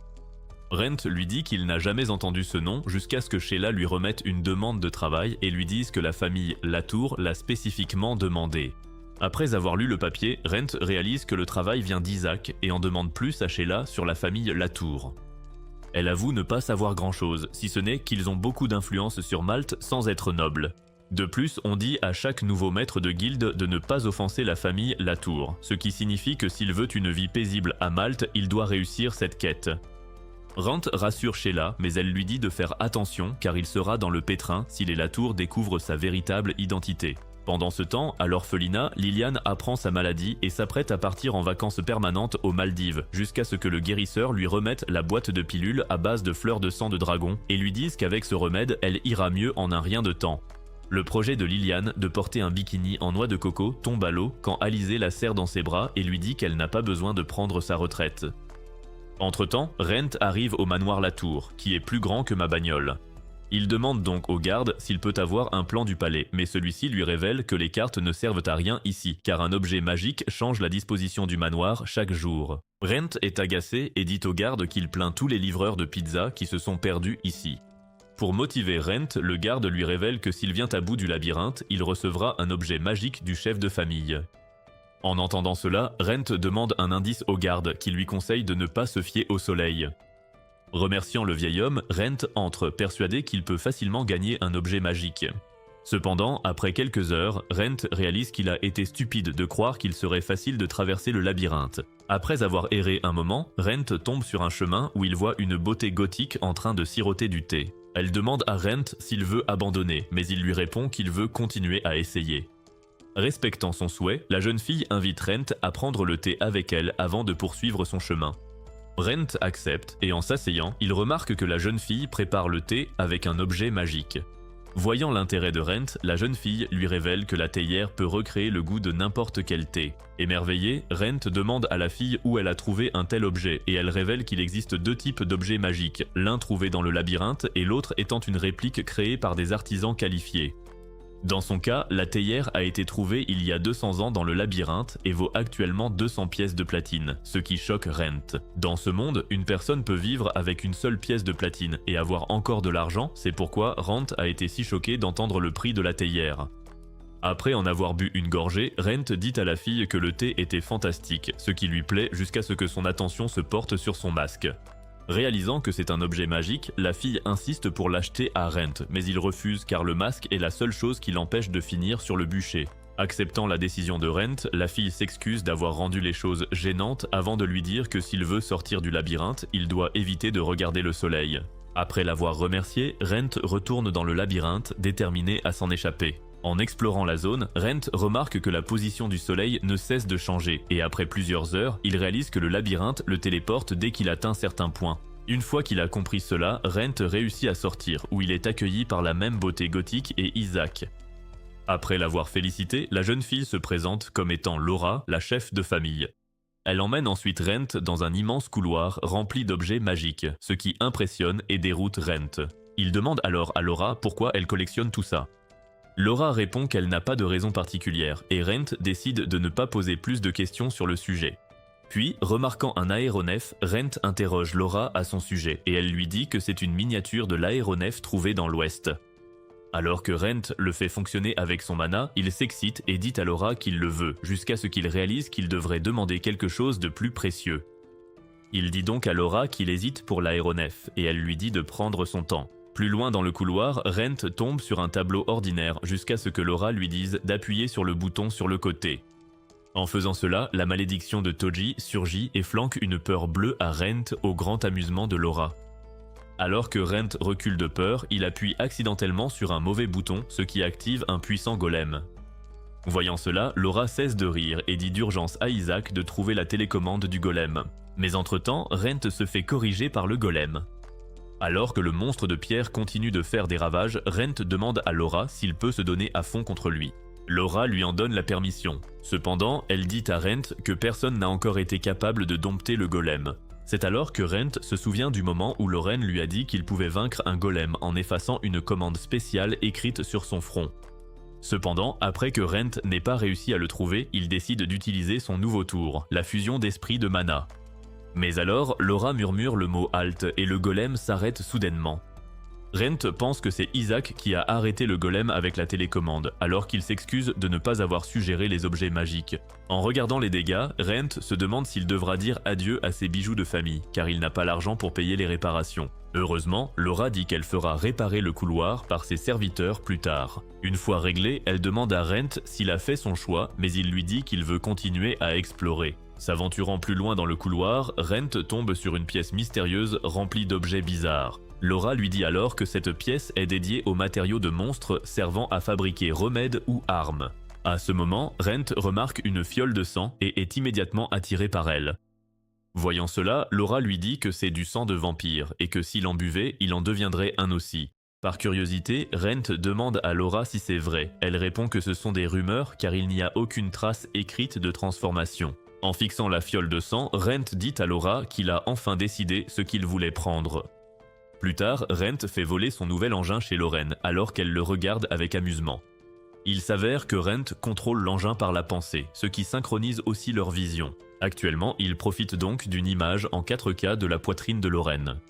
Rent lui dit qu'il n'a jamais entendu ce nom jusqu'à ce que Sheila lui remette une demande de travail et lui dise que la famille Latour l'a spécifiquement demandé. Après avoir lu le papier, Rent réalise que le travail vient d'Isaac et en demande plus à Sheila sur la famille Latour. Elle avoue ne pas savoir grand-chose, si ce n'est qu'ils ont beaucoup d'influence sur Malte sans être nobles. De plus, on dit à chaque nouveau maître de guilde de ne pas offenser la famille Latour, ce qui signifie que s'il veut une vie paisible à Malte, il doit réussir cette quête. Rent rassure Sheila, mais elle lui dit de faire attention car il sera dans le pétrin si les Latour découvrent sa véritable identité. Pendant ce temps, à l'orphelinat, Liliane apprend sa maladie et s'apprête à partir en vacances permanentes aux Maldives, jusqu'à ce que le guérisseur lui remette la boîte de pilules à base de fleurs de sang de dragon et lui dise qu'avec ce remède, elle ira mieux en un rien de temps. Le projet de Liliane de porter un bikini en noix de coco tombe à l'eau quand Alizé la serre dans ses bras et lui dit qu'elle n'a pas besoin de prendre sa retraite. Entre-temps, Rent arrive au manoir Latour, qui est plus grand que ma bagnole. Il demande donc au garde s'il peut avoir un plan du palais, mais celui-ci lui révèle que les cartes ne servent à rien ici, car un objet magique change la disposition du manoir chaque jour. Rent est agacé et dit au garde qu'il plaint tous les livreurs de pizza qui se sont perdus ici. Pour motiver Rent, le garde lui révèle que s'il vient à bout du labyrinthe, il recevra un objet magique du chef de famille. En entendant cela, Rent demande un indice au garde qui lui conseille de ne pas se fier au soleil. Remerciant le vieil homme, Rent entre, persuadé qu'il peut facilement gagner un objet magique. Cependant, après quelques heures, Rent réalise qu'il a été stupide de croire qu'il serait facile de traverser le labyrinthe. Après avoir erré un moment, Rent tombe sur un chemin où il voit une beauté gothique en train de siroter du thé. Elle demande à Rent s'il veut abandonner, mais il lui répond qu'il veut continuer à essayer. Respectant son souhait, la jeune fille invite Rent à prendre le thé avec elle avant de poursuivre son chemin. Rent accepte et en s'asseyant, il remarque que la jeune fille prépare le thé avec un objet magique. Voyant l'intérêt de Rent, la jeune fille lui révèle que la théière peut recréer le goût de n'importe quel thé. Émerveillée, Rent demande à la fille où elle a trouvé un tel objet et elle révèle qu'il existe deux types d'objets magiques, l'un trouvé dans le labyrinthe et l'autre étant une réplique créée par des artisans qualifiés. Dans son cas, la théière a été trouvée il y a 200 ans dans le labyrinthe et vaut actuellement 200 pièces de platine, ce qui choque Rent. Dans ce monde, une personne peut vivre avec une seule pièce de platine et avoir encore de l'argent, c'est pourquoi Rent a été si choqué d'entendre le prix de la théière. Après en avoir bu une gorgée, Rent dit à la fille que le thé était fantastique, ce qui lui plaît jusqu'à ce que son attention se porte sur son masque. Réalisant que c'est un objet magique, la fille insiste pour l'acheter à Rent, mais il refuse car le masque est la seule chose qui l'empêche de finir sur le bûcher. Acceptant la décision de Rent, la fille s'excuse d'avoir rendu les choses gênantes avant de lui dire que s'il veut sortir du labyrinthe, il doit éviter de regarder le soleil. Après l'avoir remercié, Rent retourne dans le labyrinthe, déterminé à s'en échapper. En explorant la zone, Rent remarque que la position du soleil ne cesse de changer et après plusieurs heures, il réalise que le labyrinthe le téléporte dès qu'il atteint certains points. Une fois qu'il a compris cela, Rent réussit à sortir où il est accueilli par la même beauté gothique et Isaac. Après l'avoir félicité, la jeune fille se présente comme étant Laura, la chef de famille. Elle emmène ensuite Rent dans un immense couloir rempli d'objets magiques, ce qui impressionne et déroute Rent. Il demande alors à Laura pourquoi elle collectionne tout ça. Laura répond qu'elle n'a pas de raison particulière et Rent décide de ne pas poser plus de questions sur le sujet. Puis, remarquant un aéronef, Rent interroge Laura à son sujet et elle lui dit que c'est une miniature de l'aéronef trouvée dans l'ouest. Alors que Rent le fait fonctionner avec son mana, il s'excite et dit à Laura qu'il le veut, jusqu'à ce qu'il réalise qu'il devrait demander quelque chose de plus précieux. Il dit donc à Laura qu'il hésite pour l'aéronef et elle lui dit de prendre son temps. Plus loin dans le couloir, Rent tombe sur un tableau ordinaire jusqu'à ce que Laura lui dise d'appuyer sur le bouton sur le côté. En faisant cela, la malédiction de Toji surgit et flanque une peur bleue à Rent au grand amusement de Laura. Alors que Rent recule de peur, il appuie accidentellement sur un mauvais bouton, ce qui active un puissant golem. Voyant cela, Laura cesse de rire et dit d'urgence à Isaac de trouver la télécommande du golem. Mais entre-temps, Rent se fait corriger par le golem. Alors que le monstre de pierre continue de faire des ravages, Rent demande à Laura s'il peut se donner à fond contre lui. Laura lui en donne la permission. Cependant, elle dit à Rent que personne n'a encore été capable de dompter le golem. C'est alors que Rent se souvient du moment où Lorraine lui a dit qu'il pouvait vaincre un golem en effaçant une commande spéciale écrite sur son front. Cependant, après que Rent n'ait pas réussi à le trouver, il décide d'utiliser son nouveau tour, la fusion d'esprit de mana. Mais alors, Laura murmure le mot halte et le golem s'arrête soudainement. Rent pense que c'est Isaac qui a arrêté le golem avec la télécommande, alors qu'il s'excuse de ne pas avoir su gérer les objets magiques. En regardant les dégâts, Rent se demande s'il devra dire adieu à ses bijoux de famille, car il n'a pas l'argent pour payer les réparations. Heureusement, Laura dit qu'elle fera réparer le couloir par ses serviteurs plus tard. Une fois réglé, elle demande à Rent s'il a fait son choix, mais il lui dit qu'il veut continuer à explorer. S'aventurant plus loin dans le couloir, Rent tombe sur une pièce mystérieuse remplie d'objets bizarres. Laura lui dit alors que cette pièce est dédiée aux matériaux de monstres servant à fabriquer remèdes ou armes. À ce moment, Rent remarque une fiole de sang et est immédiatement attiré par elle. Voyant cela, Laura lui dit que c'est du sang de vampire et que s'il en buvait, il en deviendrait un aussi. Par curiosité, Rent demande à Laura si c'est vrai. Elle répond que ce sont des rumeurs car il n'y a aucune trace écrite de transformation. En fixant la fiole de sang, Rent dit à Laura qu'il a enfin décidé ce qu'il voulait prendre. Plus tard, Rent fait voler son nouvel engin chez Lorraine, alors qu'elle le regarde avec amusement. Il s'avère que Rent contrôle l'engin par la pensée, ce qui synchronise aussi leur vision. Actuellement, il profite donc d'une image en 4K de la poitrine de Lorraine.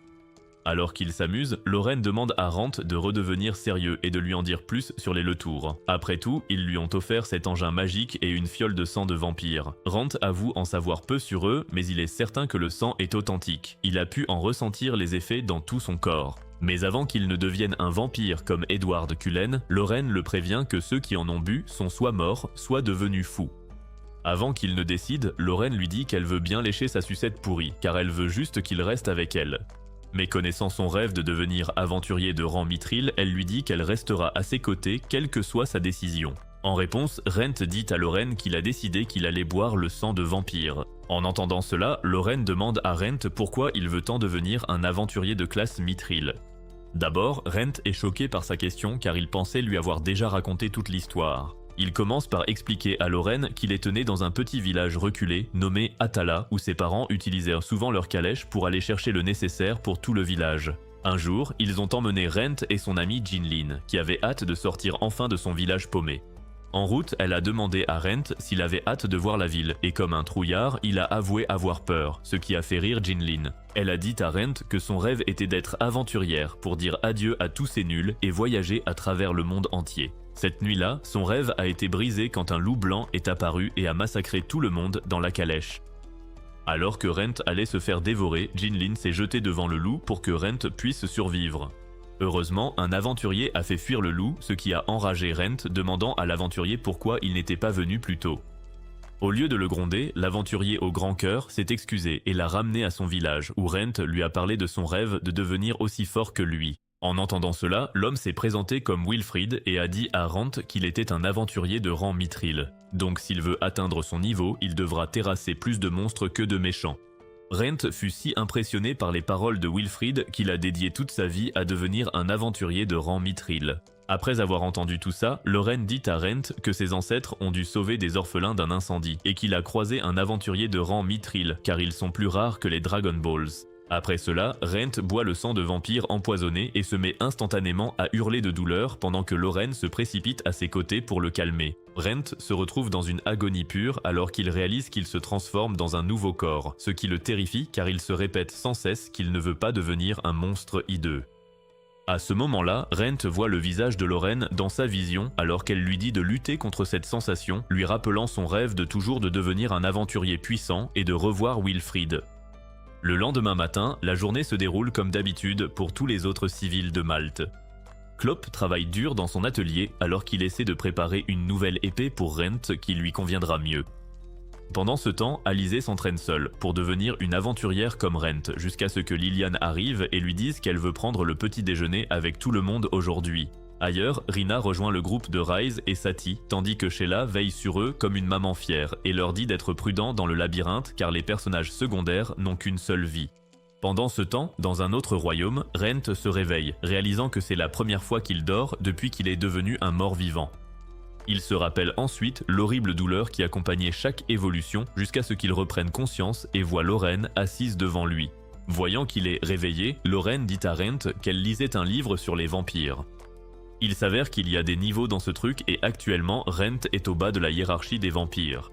Alors qu'il s'amuse, Lorraine demande à Rent de redevenir sérieux et de lui en dire plus sur les Letour. Après tout, ils lui ont offert cet engin magique et une fiole de sang de vampire. Rent avoue en savoir peu sur eux, mais il est certain que le sang est authentique. Il a pu en ressentir les effets dans tout son corps. Mais avant qu'il ne devienne un vampire comme Edward Cullen, Lorraine le prévient que ceux qui en ont bu sont soit morts, soit devenus fous. Avant qu'il ne décide, Lorraine lui dit qu'elle veut bien lécher sa sucette pourrie, car elle veut juste qu'il reste avec elle. Mais connaissant son rêve de devenir aventurier de rang mithril, elle lui dit qu'elle restera à ses côtés quelle que soit sa décision. En réponse, Rent dit à Lorraine qu'il a décidé qu'il allait boire le sang de vampire. En entendant cela, Lorraine demande à Rent pourquoi il veut tant devenir un aventurier de classe mithril. D'abord, Rent est choqué par sa question car il pensait lui avoir déjà raconté toute l'histoire. Il commence par expliquer à Lorraine qu'il est né dans un petit village reculé nommé Atala où ses parents utilisèrent souvent leur calèche pour aller chercher le nécessaire pour tout le village. Un jour, ils ont emmené Rent et son amie Jinlin, qui avait hâte de sortir enfin de son village paumé. En route, elle a demandé à Rent s'il avait hâte de voir la ville et comme un trouillard, il a avoué avoir peur, ce qui a fait rire Jinlin. Elle a dit à Rent que son rêve était d'être aventurière pour dire adieu à tous ces nuls et voyager à travers le monde entier. Cette nuit-là, son rêve a été brisé quand un loup blanc est apparu et a massacré tout le monde dans la calèche. Alors que Rent allait se faire dévorer, Jinlin s'est jetée devant le loup pour que Rent puisse survivre. Heureusement, un aventurier a fait fuir le loup, ce qui a enragé Rent, demandant à l'aventurier pourquoi il n'était pas venu plus tôt. Au lieu de le gronder, l'aventurier au grand cœur s'est excusé et l'a ramené à son village, où Rent lui a parlé de son rêve de devenir aussi fort que lui. En entendant cela, l'homme s'est présenté comme Wilfrid et a dit à Rent qu'il était un aventurier de rang mithril. Donc s'il veut atteindre son niveau, il devra terrasser plus de monstres que de méchants. Rent fut si impressionné par les paroles de Wilfrid qu'il a dédié toute sa vie à devenir un aventurier de rang mithril. Après avoir entendu tout ça, Lorraine dit à Rent que ses ancêtres ont dû sauver des orphelins d'un incendie et qu'il a croisé un aventurier de rang mithril car ils sont plus rares que les Dragon Balls. Après cela, Rent boit le sang de vampire empoisonné et se met instantanément à hurler de douleur pendant que Lorraine se précipite à ses côtés pour le calmer. Rent se retrouve dans une agonie pure alors qu'il réalise qu'il se transforme dans un nouveau corps, ce qui le terrifie car il se répète sans cesse qu'il ne veut pas devenir un monstre hideux. À ce moment-là, Rent voit le visage de Lorraine dans sa vision alors qu'elle lui dit de lutter contre cette sensation, lui rappelant son rêve de toujours de devenir un aventurier puissant et de revoir Wilfrid. Le lendemain matin, la journée se déroule comme d'habitude pour tous les autres civils de Malte. Klopp travaille dur dans son atelier alors qu'il essaie de préparer une nouvelle épée pour Rent qui lui conviendra mieux. Pendant ce temps, Alizée s'entraîne seule pour devenir une aventurière comme Rent jusqu'à ce que Liliane arrive et lui dise qu'elle veut prendre le petit déjeuner avec tout le monde aujourd'hui. Ailleurs, Rina rejoint le groupe de Rise et Sati, tandis que Sheila veille sur eux comme une maman fière et leur dit d'être prudents dans le labyrinthe car les personnages secondaires n'ont qu'une seule vie. Pendant ce temps, dans un autre royaume, Rent se réveille, réalisant que c'est la première fois qu'il dort depuis qu'il est devenu un mort-vivant. Il se rappelle ensuite l'horrible douleur qui accompagnait chaque évolution jusqu'à ce qu'il reprenne conscience et voit Lorraine assise devant lui. Voyant qu'il est réveillé, Lorraine dit à Rent qu'elle lisait un livre sur les vampires. Il s'avère qu'il y a des niveaux dans ce truc et actuellement Rent est au bas de la hiérarchie des vampires.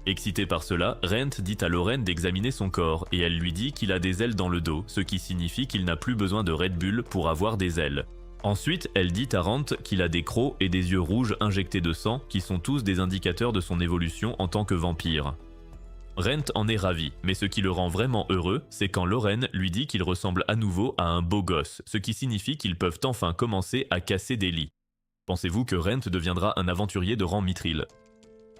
Excité par cela, Rent dit à Lorraine d'examiner son corps et elle lui dit qu'il a des ailes dans le dos, ce qui signifie qu'il n'a plus besoin de Red Bull pour avoir des ailes. Ensuite, elle dit à Rent qu'il a des crocs et des yeux rouges injectés de sang qui sont tous des indicateurs de son évolution en tant que vampire. Rent en est ravi, mais ce qui le rend vraiment heureux, c'est quand Lorraine lui dit qu'il ressemble à nouveau à un beau gosse, ce qui signifie qu'ils peuvent enfin commencer à casser des lits. Pensez-vous que Rent deviendra un aventurier de rang mithril?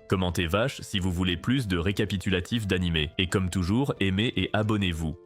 Commentez vache si vous voulez plus de récapitulatifs d'animés, et comme toujours, aimez et abonnez-vous.